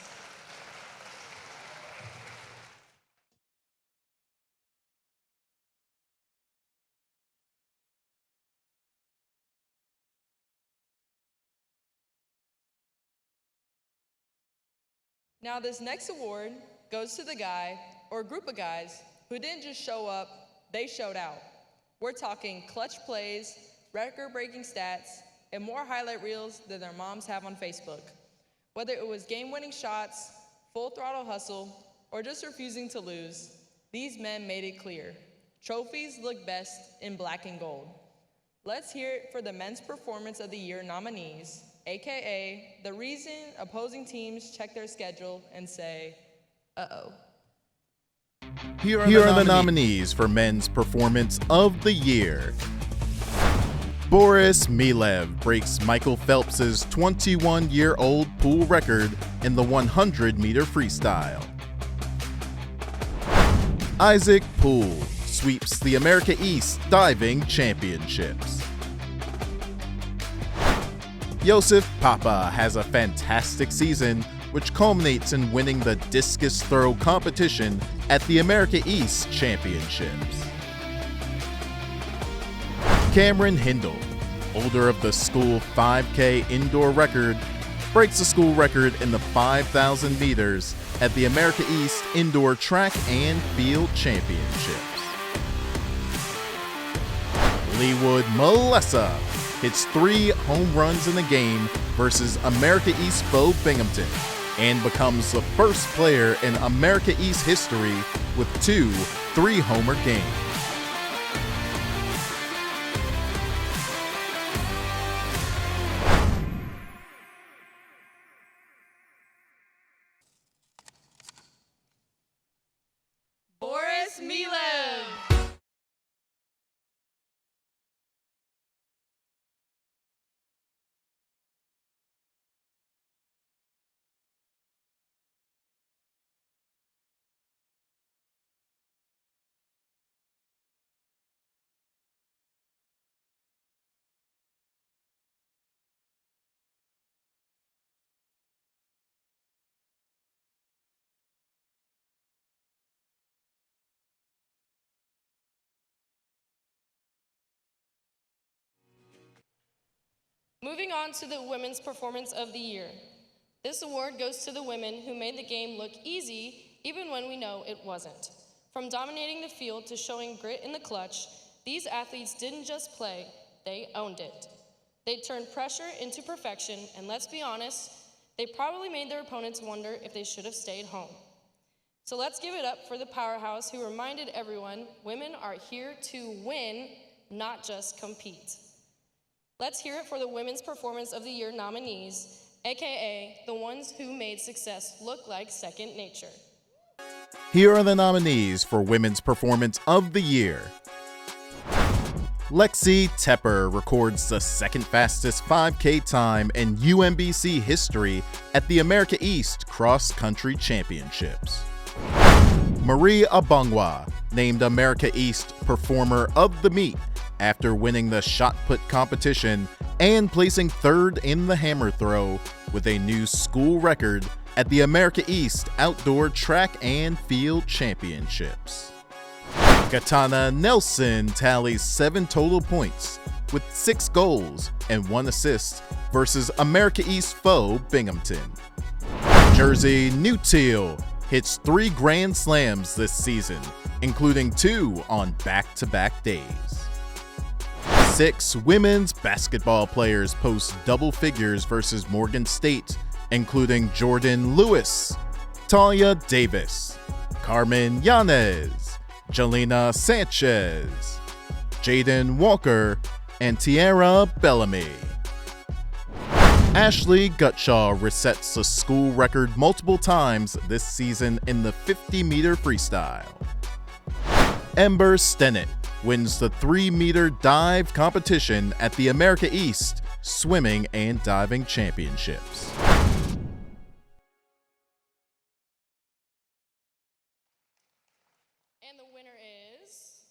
H: Now this next award goes to the guy or group of guys who didn't just show up, they showed out. We're talking clutch plays, record-breaking stats, and more highlight reels than their moms have on Facebook. Whether it was game-winning shots, full throttle hustle, or just refusing to lose, these men made it clear. Trophies look best in black and gold. Let's hear it for the Men's Performance of the Year nominees, AKA the reason opposing teams check their schedule and say, uh-oh.
R: Here are the nominees for Men's Performance of the Year. Boris Milev breaks Michael Phelps's 21-year-old pool record in the 100-meter freestyle. Isaac Poole sweeps the America East Diving Championships. Joseph Papa has a fantastic season, which culminates in winning the discus throw competition at the America East Championships. Cameron Hindle, holder of the school 5K indoor record, breaks the school record in the 5,000 meters at the America East Indoor Track and Field Championships. Leewood Melessa hits 3 home runs in the game versus America East Foe Binghamton and becomes the first player in America East history with 2 3-homer games.
H: Boris Milev.
E: Moving on to the Women's Performance of the Year. This award goes to the women who made the game look easy even when we know it wasn't. From dominating the field to showing grit in the clutch, these athletes didn't just play, they owned it. They turned pressure into perfection, and let's be honest, they probably made their opponents wonder if they should have stayed home. So let's give it up for the powerhouse who reminded everyone women are here to win, not just compete. Let's hear it for the Women's Performance of the Year nominees, AKA the ones who made success look like second nature.
R: Here are the nominees for Women's Performance of the Year. Lexi Tepper records the second fastest 5K time in UMBC history at the America East Cross Country Championships. Marie Abongwa, named America East Performer of the Meet after winning the shot put competition and placing 3rd in the hammer throw with a new school record at the America East Outdoor Track and Field Championships. Katana Nelson tallies 7 total points with 6 goals and 1 assist versus America East foe Binghamton. Jersey Newteal hits 3 grand slams this season, including 2 on back-to-back days. 6 women's basketball players post double figures versus Morgan State, including Jordan Lewis, Talia Davis, Carmen Yanez, Jelena Sanchez, Jaden Walker, and Tiara Bellamy. Ashley Gutshaw resets the school record multiple times this season in the 50-meter freestyle. Ember Stennett wins the 3-meter dive competition at the America East Swimming and Diving Championships.
E: And the winner is...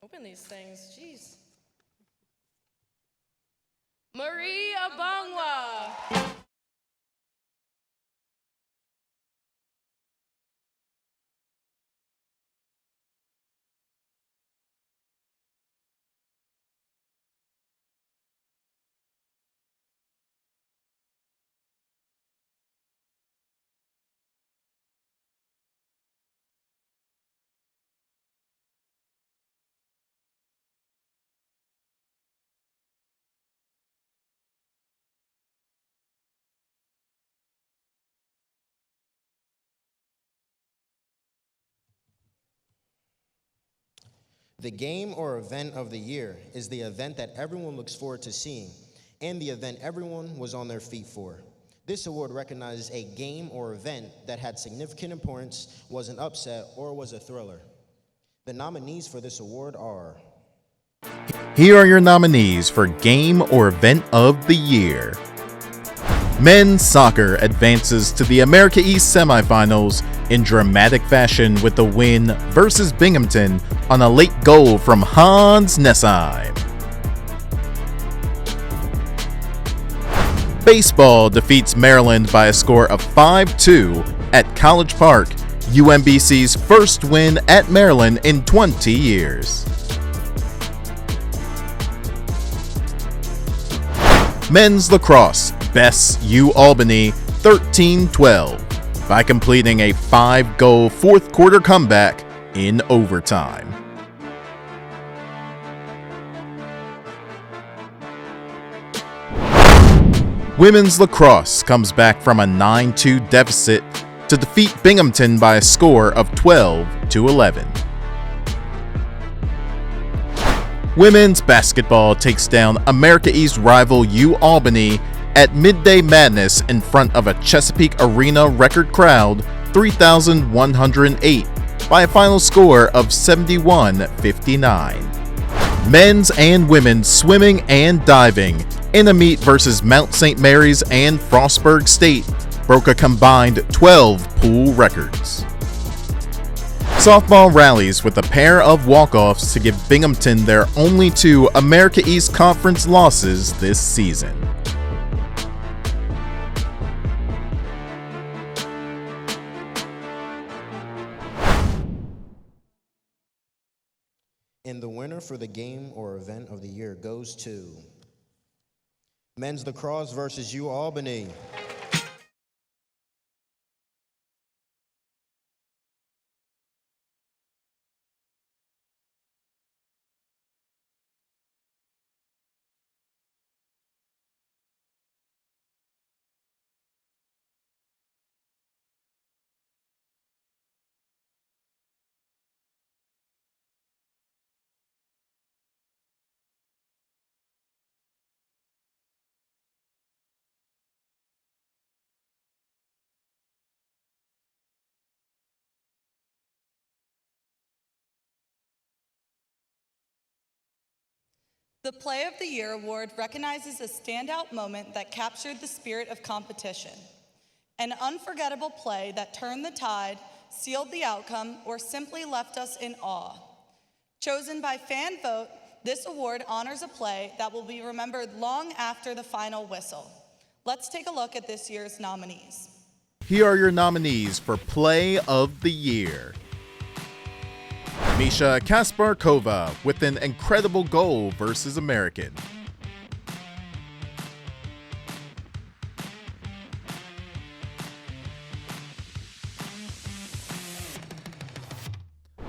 E: Open these things, jeez. Marie Abangwa.
C: The game or event of the year is the event that everyone looks forward to seeing and the event everyone was on their feet for. This award recognizes a game or event that had significant importance, was an upset, or was a thriller. The nominees for this award are...
R: Here are your nominees for Game or Event of the Year. Men's soccer advances to the America East semifinals in dramatic fashion with the win versus Binghamton on a late goal from Hans Nessheim. Baseball defeats Maryland by a score of 5-2 at College Park, UMBC's first win at Maryland in 20 years. Men's lacrosse bests UAlbany 13-12 by completing a 5-goal fourth quarter comeback in overtime. Women's lacrosse comes back from a 9-2 deficit to defeat Binghamton by a score of 12-11. Women's basketball takes down America East rival UAlbany at Midday Madness in front of a Chesapeake Arena record crowd 3,108 by a final score of 71-59. Men's and women's swimming and diving in a meet versus Mount St. Mary's and Frostburg State broke a combined 12 pool records. Softball rallies with a pair of walk-offs to give Binghamton their only 2 America East Conference losses this season.
C: And the winner for the game or event of the year goes to men's lacrosse versus UAlbany.
B: The Play of the Year award recognizes a standout moment that captured the spirit of competition. An unforgettable play that turned the tide, sealed the outcome, or simply left us in awe. Chosen by fan vote, this award honors a play that will be remembered long after the final whistle. Let's take a look at this year's nominees.
R: Here are your nominees for Play of the Year. Misha Kasparkova with an incredible goal versus American.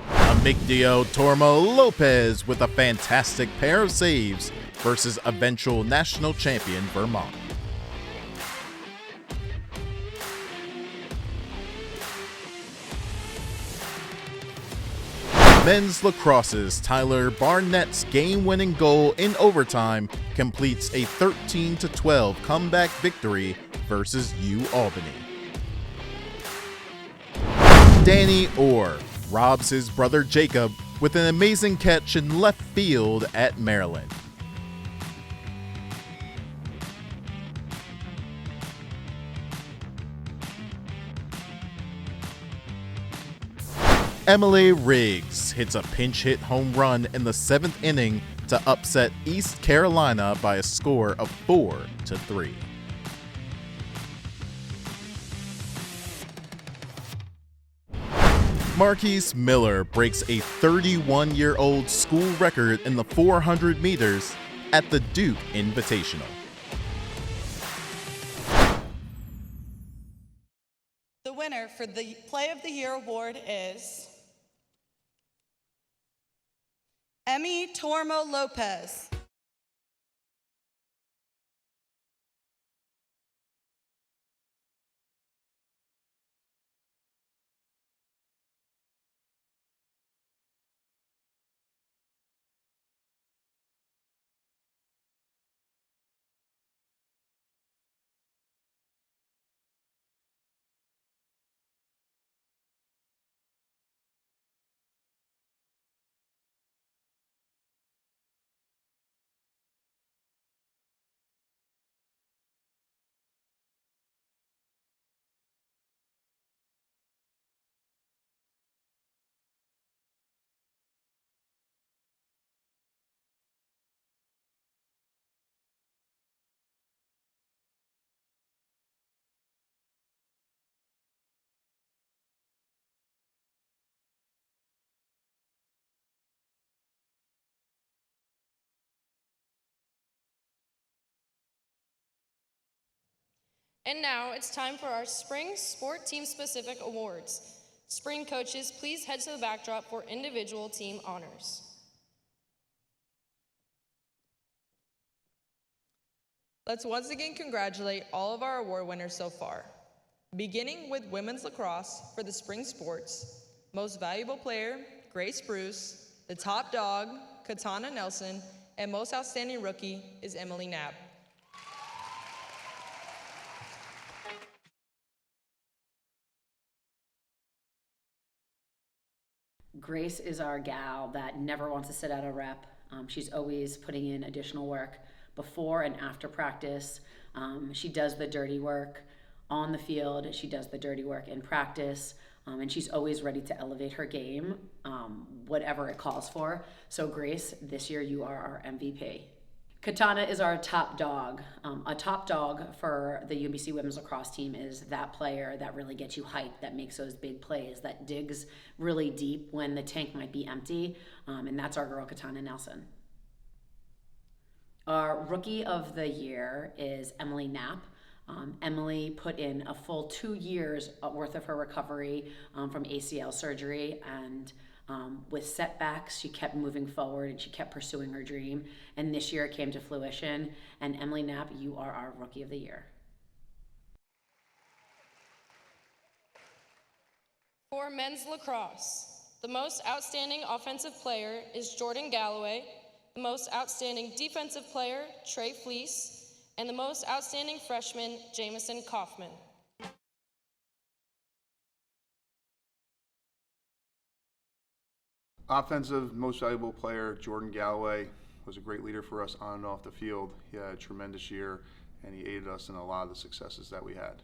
R: Amigdio Tormo Lopez with a fantastic pair of saves versus eventual national champion Vermont. Men's lacrosse's Tyler Barnett's game-winning goal in overtime completes a 13-12 comeback victory versus UAlbany. Danny Orr robs his brother Jacob with an amazing catch in left field at Maryland. Emily Riggs hits a pinch hit home run in the 7th inning to upset East Carolina by a score of 4-3. Marquise Miller breaks a 31-year-old school record in the 400 meters at the Duke Invitational.
B: The winner for the Play of the Year award is Emmy Tormo Lopez.
E: And now it's time for our Spring Sport Team Specific Awards. Spring coaches, please head to the backdrop for individual team honors.
H: Let's once again congratulate all of our award winners so far. Beginning with women's lacrosse for the spring sports, most valuable player, Grace Bruce, the top dog, Katana Nelson, and most outstanding rookie is Emily Knapp.
A: Grace is our gal that never wants to sit out a rep. She's always putting in additional work before and after practice. She does the dirty work on the field. She does the dirty work in practice. And she's always ready to elevate her game, whatever it calls for. So Grace, this year you are our MVP. Katana is our top dog. A top dog for the UMBC women's lacrosse team is that player that really gets you hyped, that makes those big plays, that digs really deep when the tank might be empty, and that's our girl Katana Nelson. Our rookie of the year is Emily Knapp. Emily put in a full 2 years worth of her recovery from ACL surgery, and with setbacks, she kept moving forward and she kept pursuing her dream. And this year it came to fruition. And Emily Knapp, you are our Rookie of the Year.
E: For men's lacrosse, the most outstanding offensive player is Jordan Galloway, the most outstanding defensive player, Trey Fleece, and the most outstanding freshman, Jamison Kaufman.
D: Offensive most valuable player, Jordan Galloway, was a great leader for us on and off the field. He had a tremendous year, and he aided us in a lot of the successes that we had.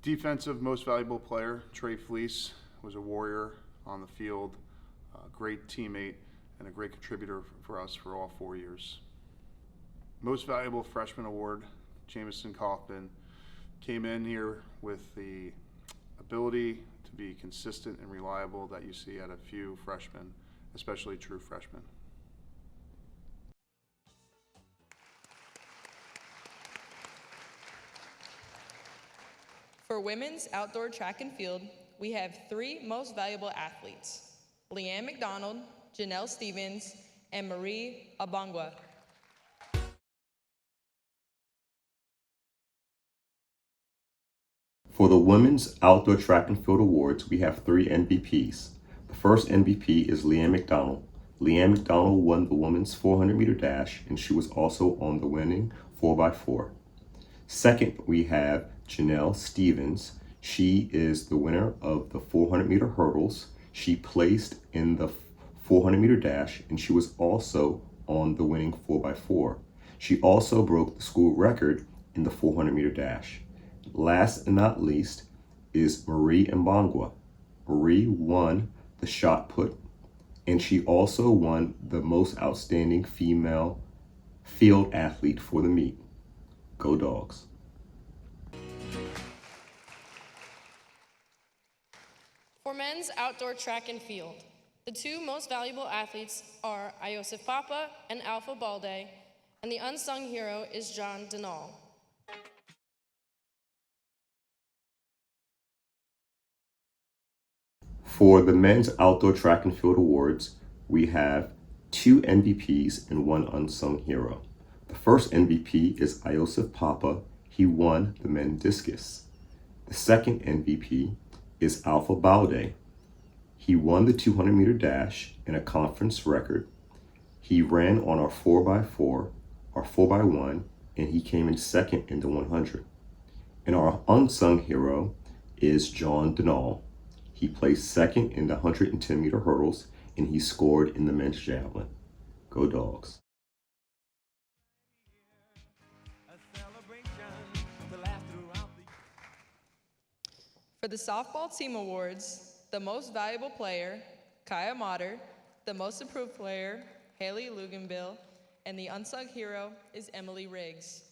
D: Defensive most valuable player, Trey Fleece, was a warrior on the field, a great teammate, and a great contributor for us for all 4 years. Most valuable freshman award, Jamison Kaufman, came in here with the ability to be consistent and reliable that you see at a few freshmen, especially true freshmen.
H: For women's outdoor track and field, we have 3 most valuable athletes: Leanne McDonald, Janelle Stevens, and Marie Abangwa.
X: For the Women's Outdoor Track and Field Awards, we have 3 MVPs. The first MVP is Leanne McDonald. Leanne McDonald won the women's 400-meter dash, and she was also on the winning 4x4. Second, we have Janelle Stevens. She is the winner of the 400-meter hurdles. She placed in the 400-meter dash, and she was also on the winning 4x4. She also broke the school record in the 400-meter dash. Last and not least is Marie Mbangwa. Marie won the shot put, and she also won the most outstanding female field athlete for the meet. Go Dogs.
E: For men's outdoor track and field, the two most valuable athletes are Iosif Papa and Alpha Balde, and the unsung hero is John Denal.
X: For the men's outdoor track and field awards, we have 2 MVPs and 1 unsung hero. The first MVP is Iosif Papa. He won the men's discus. The second MVP is Alpha Balde. He won the 200-meter dash in a conference record. He ran on our 4x4, our 4x1, and he came in second in the 100. And our unsung hero is John Denal. He placed second in the 110-meter hurdles, and he scored in the men's javelin. Go Dogs.
H: For the softball team awards, the most valuable player, Kaya Motter, the most improved player, Haley Luganbill, and the unsung hero is Emily Riggs.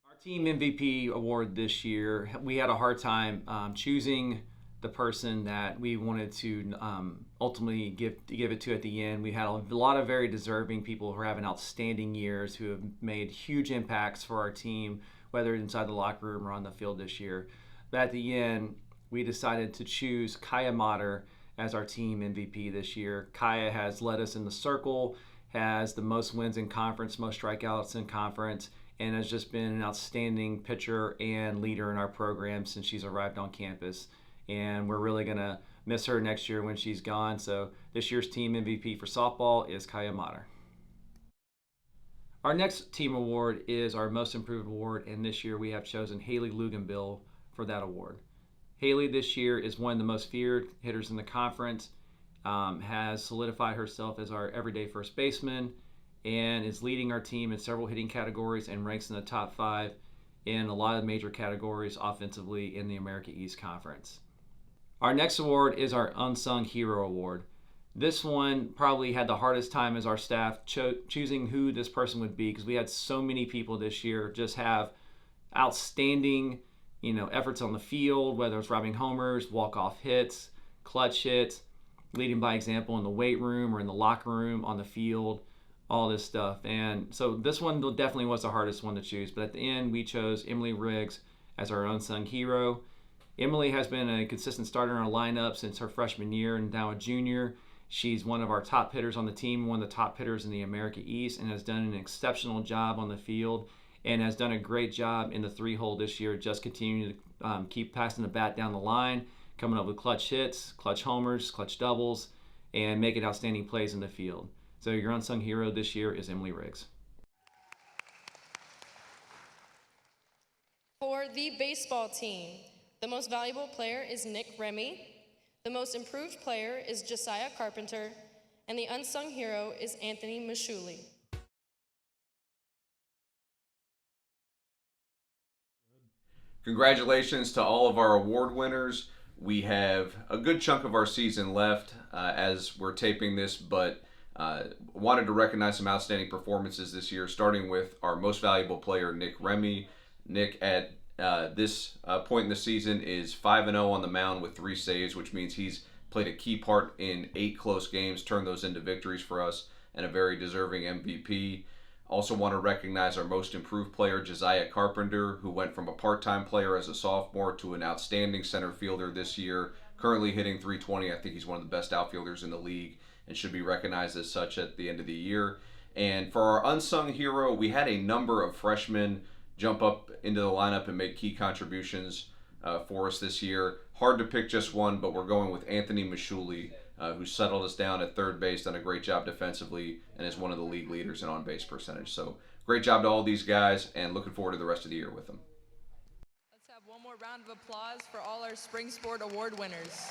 F: Our team MVP award this year, we had a hard time choosing the person that we wanted to ultimately give it to at the end. We had a lot of very deserving people who are having outstanding years, who have made huge impacts for our team, whether inside the locker room or on the field this year. But at the end, we decided to choose Kaya Motter as our team MVP this year. Kaya has led us in the circle, has the most wins in conference, most strikeouts in conference, and has just been an outstanding pitcher and leader in our program since she's arrived on campus. And we're really going to miss her next year when she's gone. So this year's team MVP for softball is Kaya Motter. Our next team award is our most improved award, and this year we have chosen Haley Luganbill for that award. Haley this year is one of the most feared hitters in the conference, has solidified herself as our everyday first baseman, and is leading our team in several hitting categories and ranks in the top 5 in a lot of major categories offensively in the America East Conference. Our next award is our Unsung Hero Award. This one probably had the hardest time as our staff choosing who this person would be, because we had so many people this year just have outstanding efforts on the field, whether it's robbing homers, walk-off hits, clutch hits, leading by example in the weight room or in the locker room, on the field, all this stuff. And so this one definitely was the hardest one to choose, but at the end we chose Emily Riggs as our unsung hero. Emily has been a consistent starter in our lineup since her freshman year and now a junior. She's one of our top hitters on the team, one of the top hitters in the America East, and has done an exceptional job on the field and has done a great job in the 3-hole this year, just continuing to keep passing the bat down the line, coming up with clutch hits, clutch homers, clutch doubles, and making outstanding plays in the field. So your unsung hero this year is Emily Riggs.
E: For the baseball team, the most valuable player is Nick Remy, the most improved player is Josiah Carpenter, and the unsung hero is Anthony Mashuli.
J: Congratulations to all of our award winners. We have a good chunk of our season left as we're taping this, but wanted to recognize some outstanding performances this year, starting with our most valuable player, Nick Remy. Nick, at this point in the season, is 5-0 on the mound with 3 saves, which means he's played a key part in 8 close games, turned those into victories for us, and a very deserving MVP. Also want to recognize our most improved player, Josiah Carpenter, who went from a part-time player as a sophomore to an outstanding center fielder this year, currently hitting .320. I think he's one of the best outfielders in the league and should be recognized as such at the end of the year. And for our unsung hero, we had a number of freshmen jump up into the lineup and make key contributions for us this year. Hard to pick just one, but we're going with Anthony Mashuli, who settled us down at third base, done a great job defensively, and is one of the league leaders in on-base percentage. So great job to all these guys, and looking forward to the rest of the year with them.
H: Let's have one more round of applause for all our Spring Sport Award winners.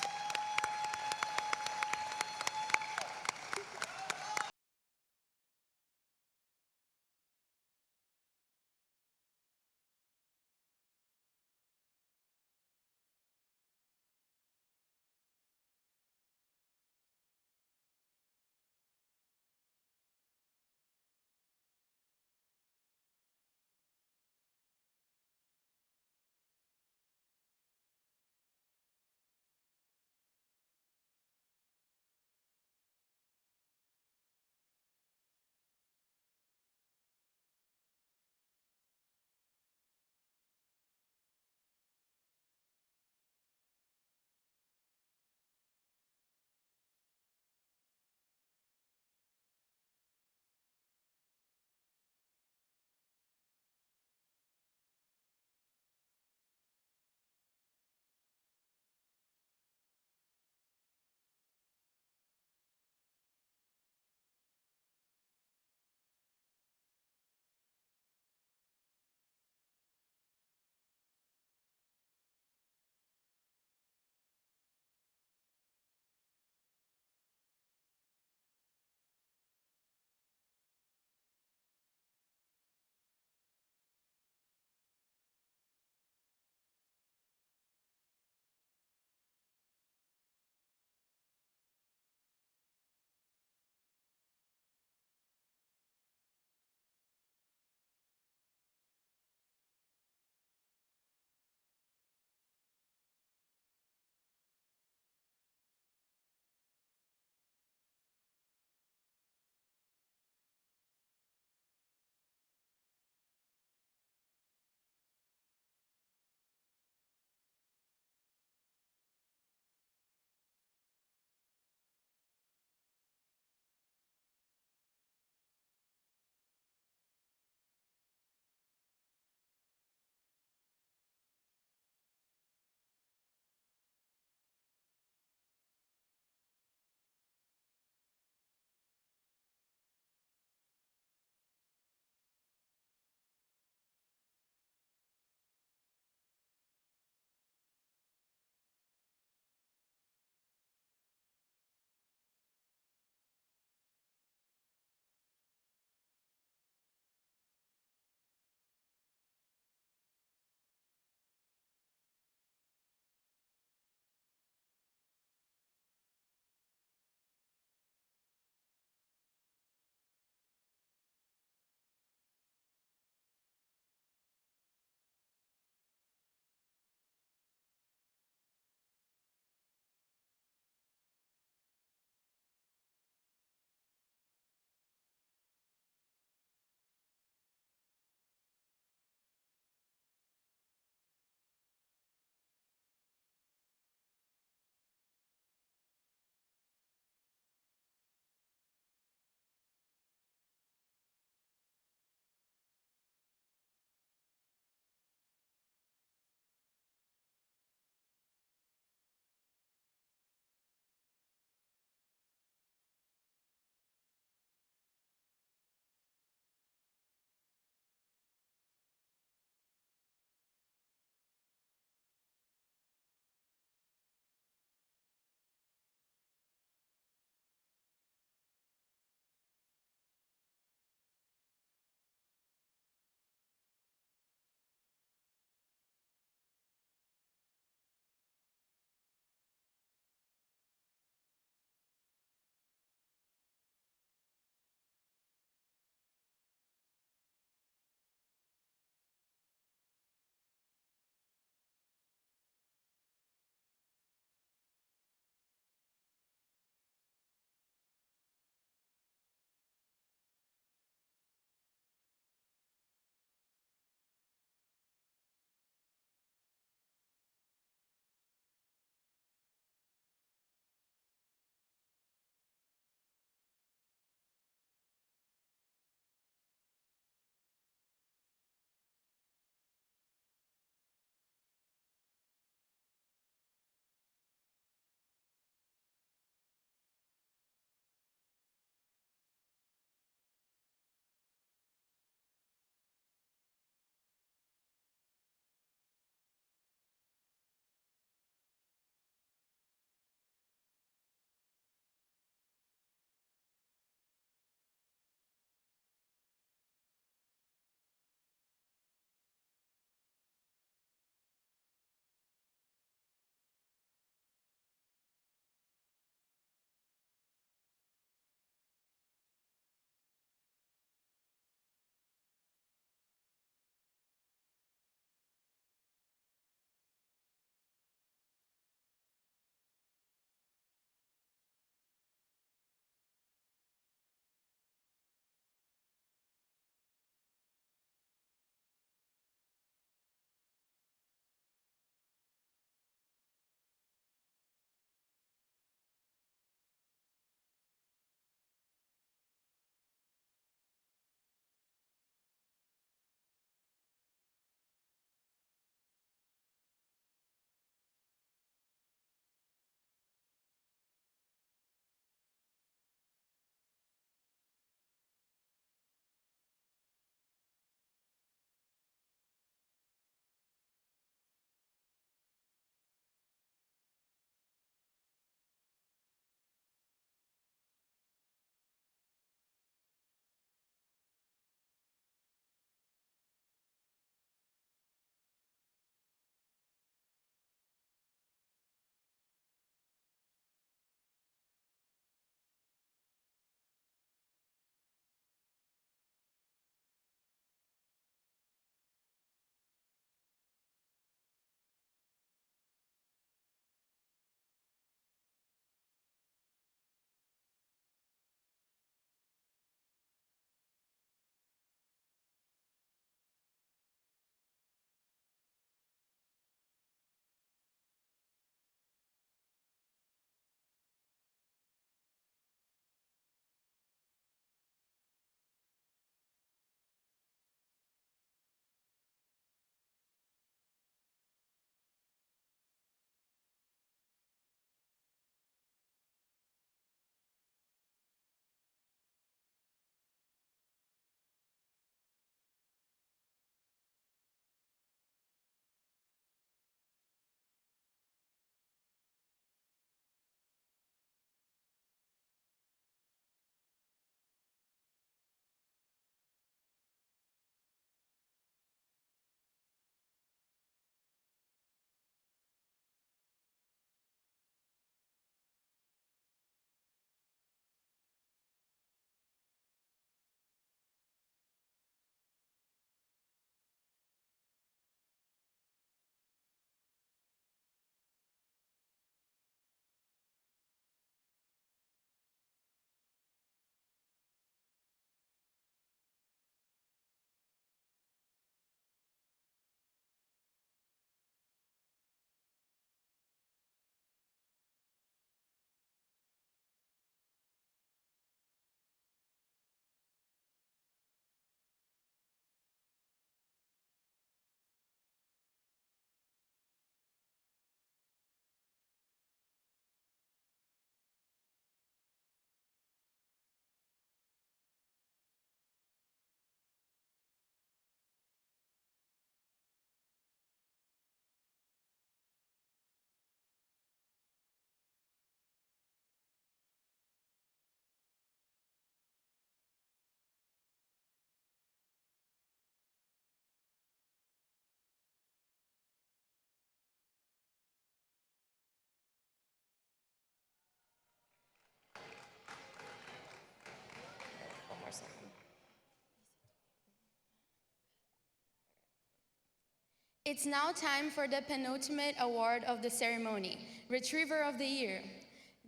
G: It's now time for the penultimate award of the ceremony, Retriever of the Year.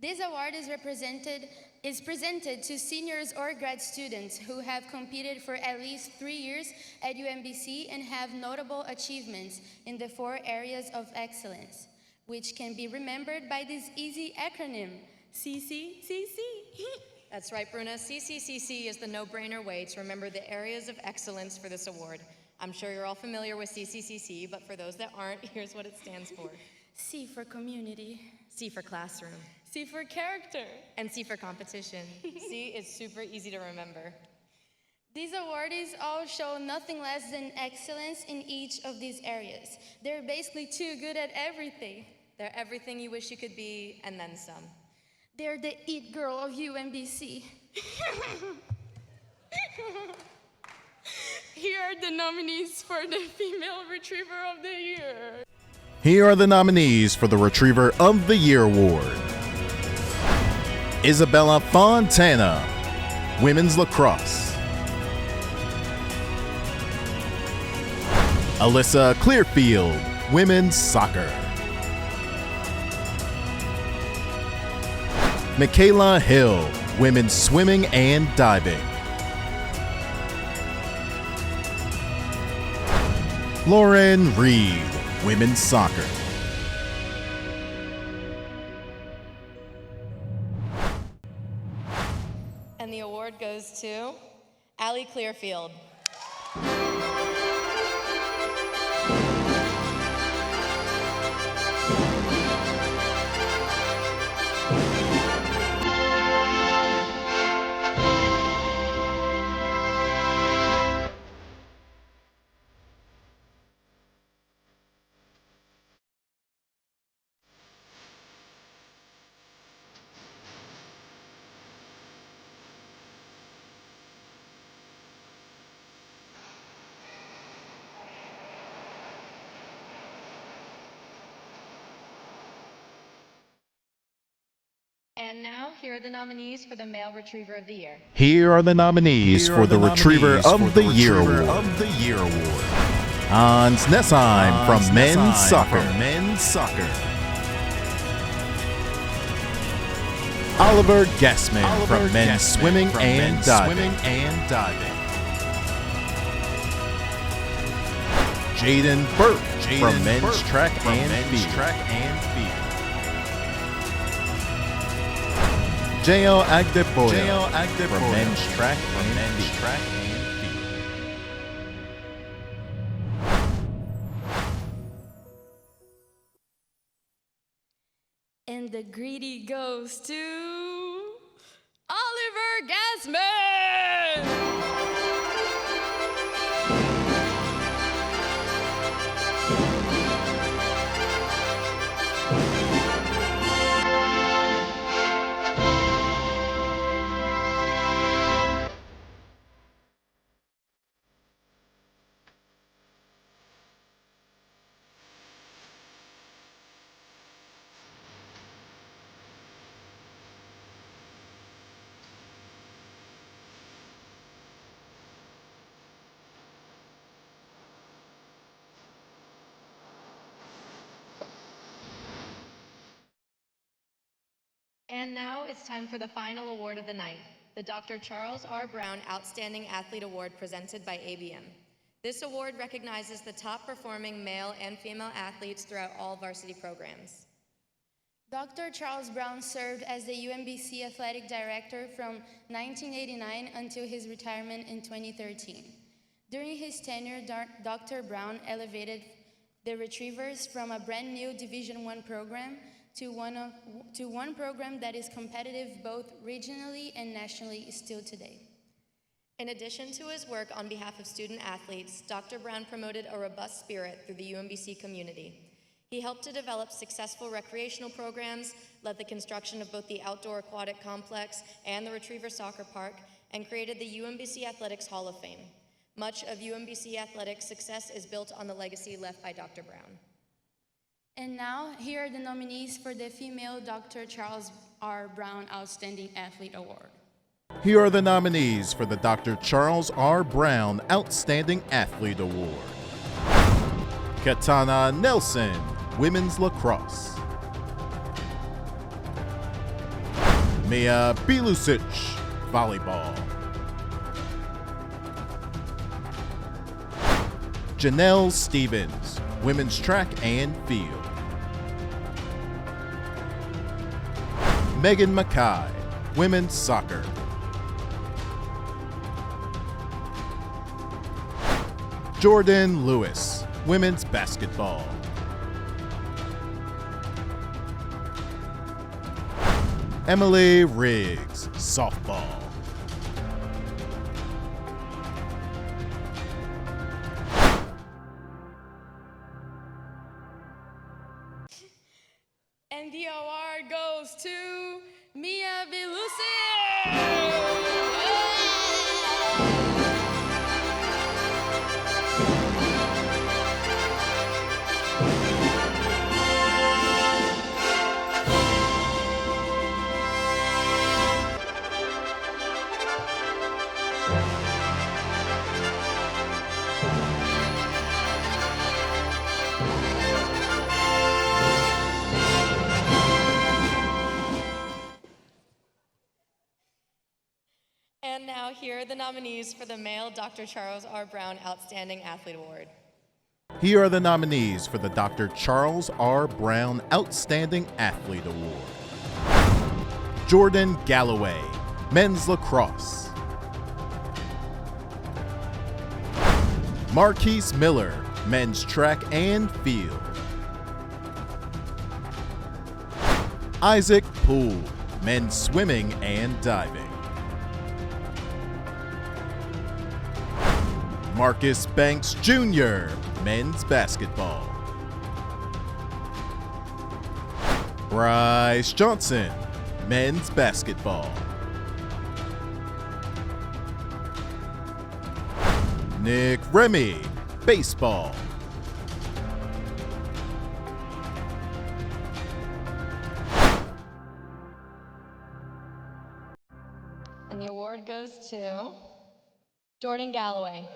G: This award is presented to seniors or grad students who have competed for at least 3 years at UMBC and have notable achievements in the 4 areas of excellence, which can be remembered by this easy acronym, CCCC.
M: That's right, Bruna. CCCC is the no-brainer way to remember the areas of excellence for this award. I'm sure you're all familiar with CCCC, but for those that aren't, here's what it stands for.
G: C for community.
M: C for classroom.
G: C for character.
M: And C for competition. C is super easy to remember.
G: These awardees all show nothing less than excellence in each of these areas. They're basically too good at everything.
M: They're everything you wish you could be, and then some.
G: They're the it girl of UMBC. Here are the nominees for the Female Retriever of the Year.
R: Here are the nominees for the Retriever of the Year Award. Isabella Fontana, Women's Lacrosse. Alyssa Clearfield, Women's Soccer. Michaela Hill, Women's Swimming and Diving. Lauren Reed, Women's Soccer.
M: And the award goes to Allie Clearfield. And now, here are the nominees for the Male Retriever of the Year.
R: Here are the nominees for the Retriever of the Year Award. Hans Nessheim from Men's Soccer. Oliver Gassman from Men's Swimming and Diving. Jaden Burke from Men's Track and Field. J.L. Agdeboya from Men's Track and Field.
G: And the greedy goes to Oliver Gassman!
M: And now it's time for the final award of the night, the Dr. Charles R. Brown Outstanding Athlete Award presented by ABM. This award recognizes the top performing male and female athletes throughout all varsity programs.
G: Dr. Charles Brown served as the UMBC Athletic Director from 1989 until his retirement in 2013. During his tenure, Dr. Brown elevated the Retrievers from a brand new Division I program to one program that is competitive both regionally and nationally still today.
M: In addition to his work on behalf of student athletes, Dr. Brown promoted a robust spirit through the UMBC community. He helped to develop successful recreational programs, led the construction of both the outdoor aquatic complex and the Retriever Soccer Park, and created the UMBC Athletics Hall of Fame. Much of UMBC Athletics' success is built on the legacy left by Dr. Brown.
G: And now, here are the nominees for the Female Dr. Charles R. Brown Outstanding Athlete Award.
R: Here are the nominees for the Dr. Charles R. Brown Outstanding Athlete Award. Katana Nelson, women's lacrosse. Mia Bilusic, volleyball. Janelle Stevens, women's track and field. Megan Mackay, women's soccer. Jordan Lewis, women's basketball. Emily Riggs, softball.
E: And the award goes to Mia Bilusic.
M: And now here are the nominees for the male Dr. Charles R. Brown Outstanding Athlete Award.
R: Here are the nominees for the Dr. Charles R. Brown Outstanding Athlete Award. Jordan Galloway, men's lacrosse. Marquise Miller, men's track and field. Isaac Poole, men's swimming and diving. Marcus Banks Jr., men's basketball. Bryce Johnson, men's basketball. Nick Remy, baseball.
M: And the award goes to Jordan Galloway.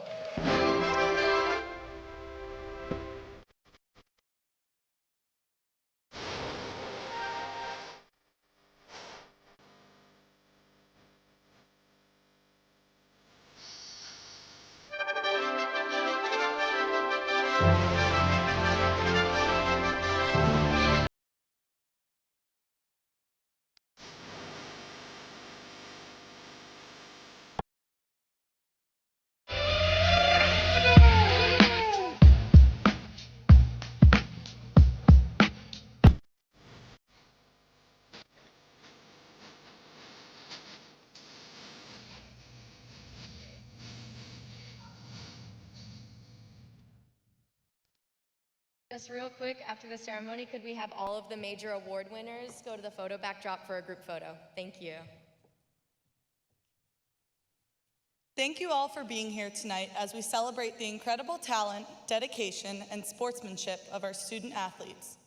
M: Just real quick, after the ceremony, could we have all of the major award winners go to the photo backdrop for a group photo? Thank you.
B: Thank you all for being here tonight as we celebrate the incredible talent, dedication, and sportsmanship of our student athletes.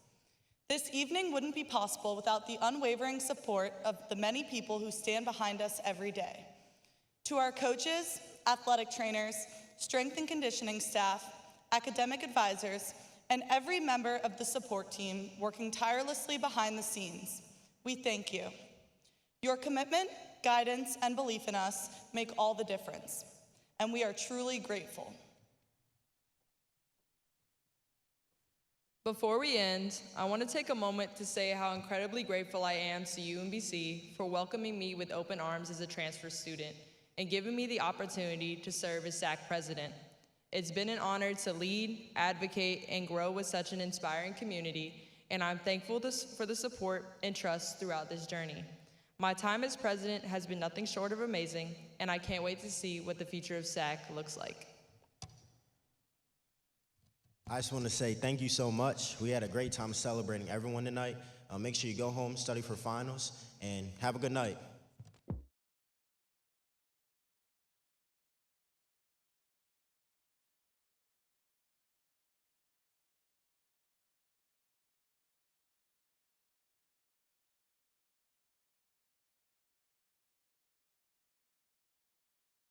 B: This evening wouldn't be possible without the unwavering support of the many people who stand behind us every day. To our coaches, athletic trainers, strength and conditioning staff, academic advisors, and every member of the support team working tirelessly behind the scenes, we thank you. Your commitment, guidance, and belief in us make all the difference, and we are truly grateful.
H: Before we end, I want to take a moment to say how incredibly grateful I am to UMBC for welcoming me with open arms as a transfer student and giving me the opportunity to serve as SAC president. It's been an honor to lead, advocate, and grow with such an inspiring community, and I'm thankful for the support and trust throughout this journey. My time as president has been nothing short of amazing, and I can't wait to see what the future of SAC looks like.
C: I just want to say thank you so much. We had a great time celebrating everyone tonight. Make sure you go home, study for finals, and have a good night.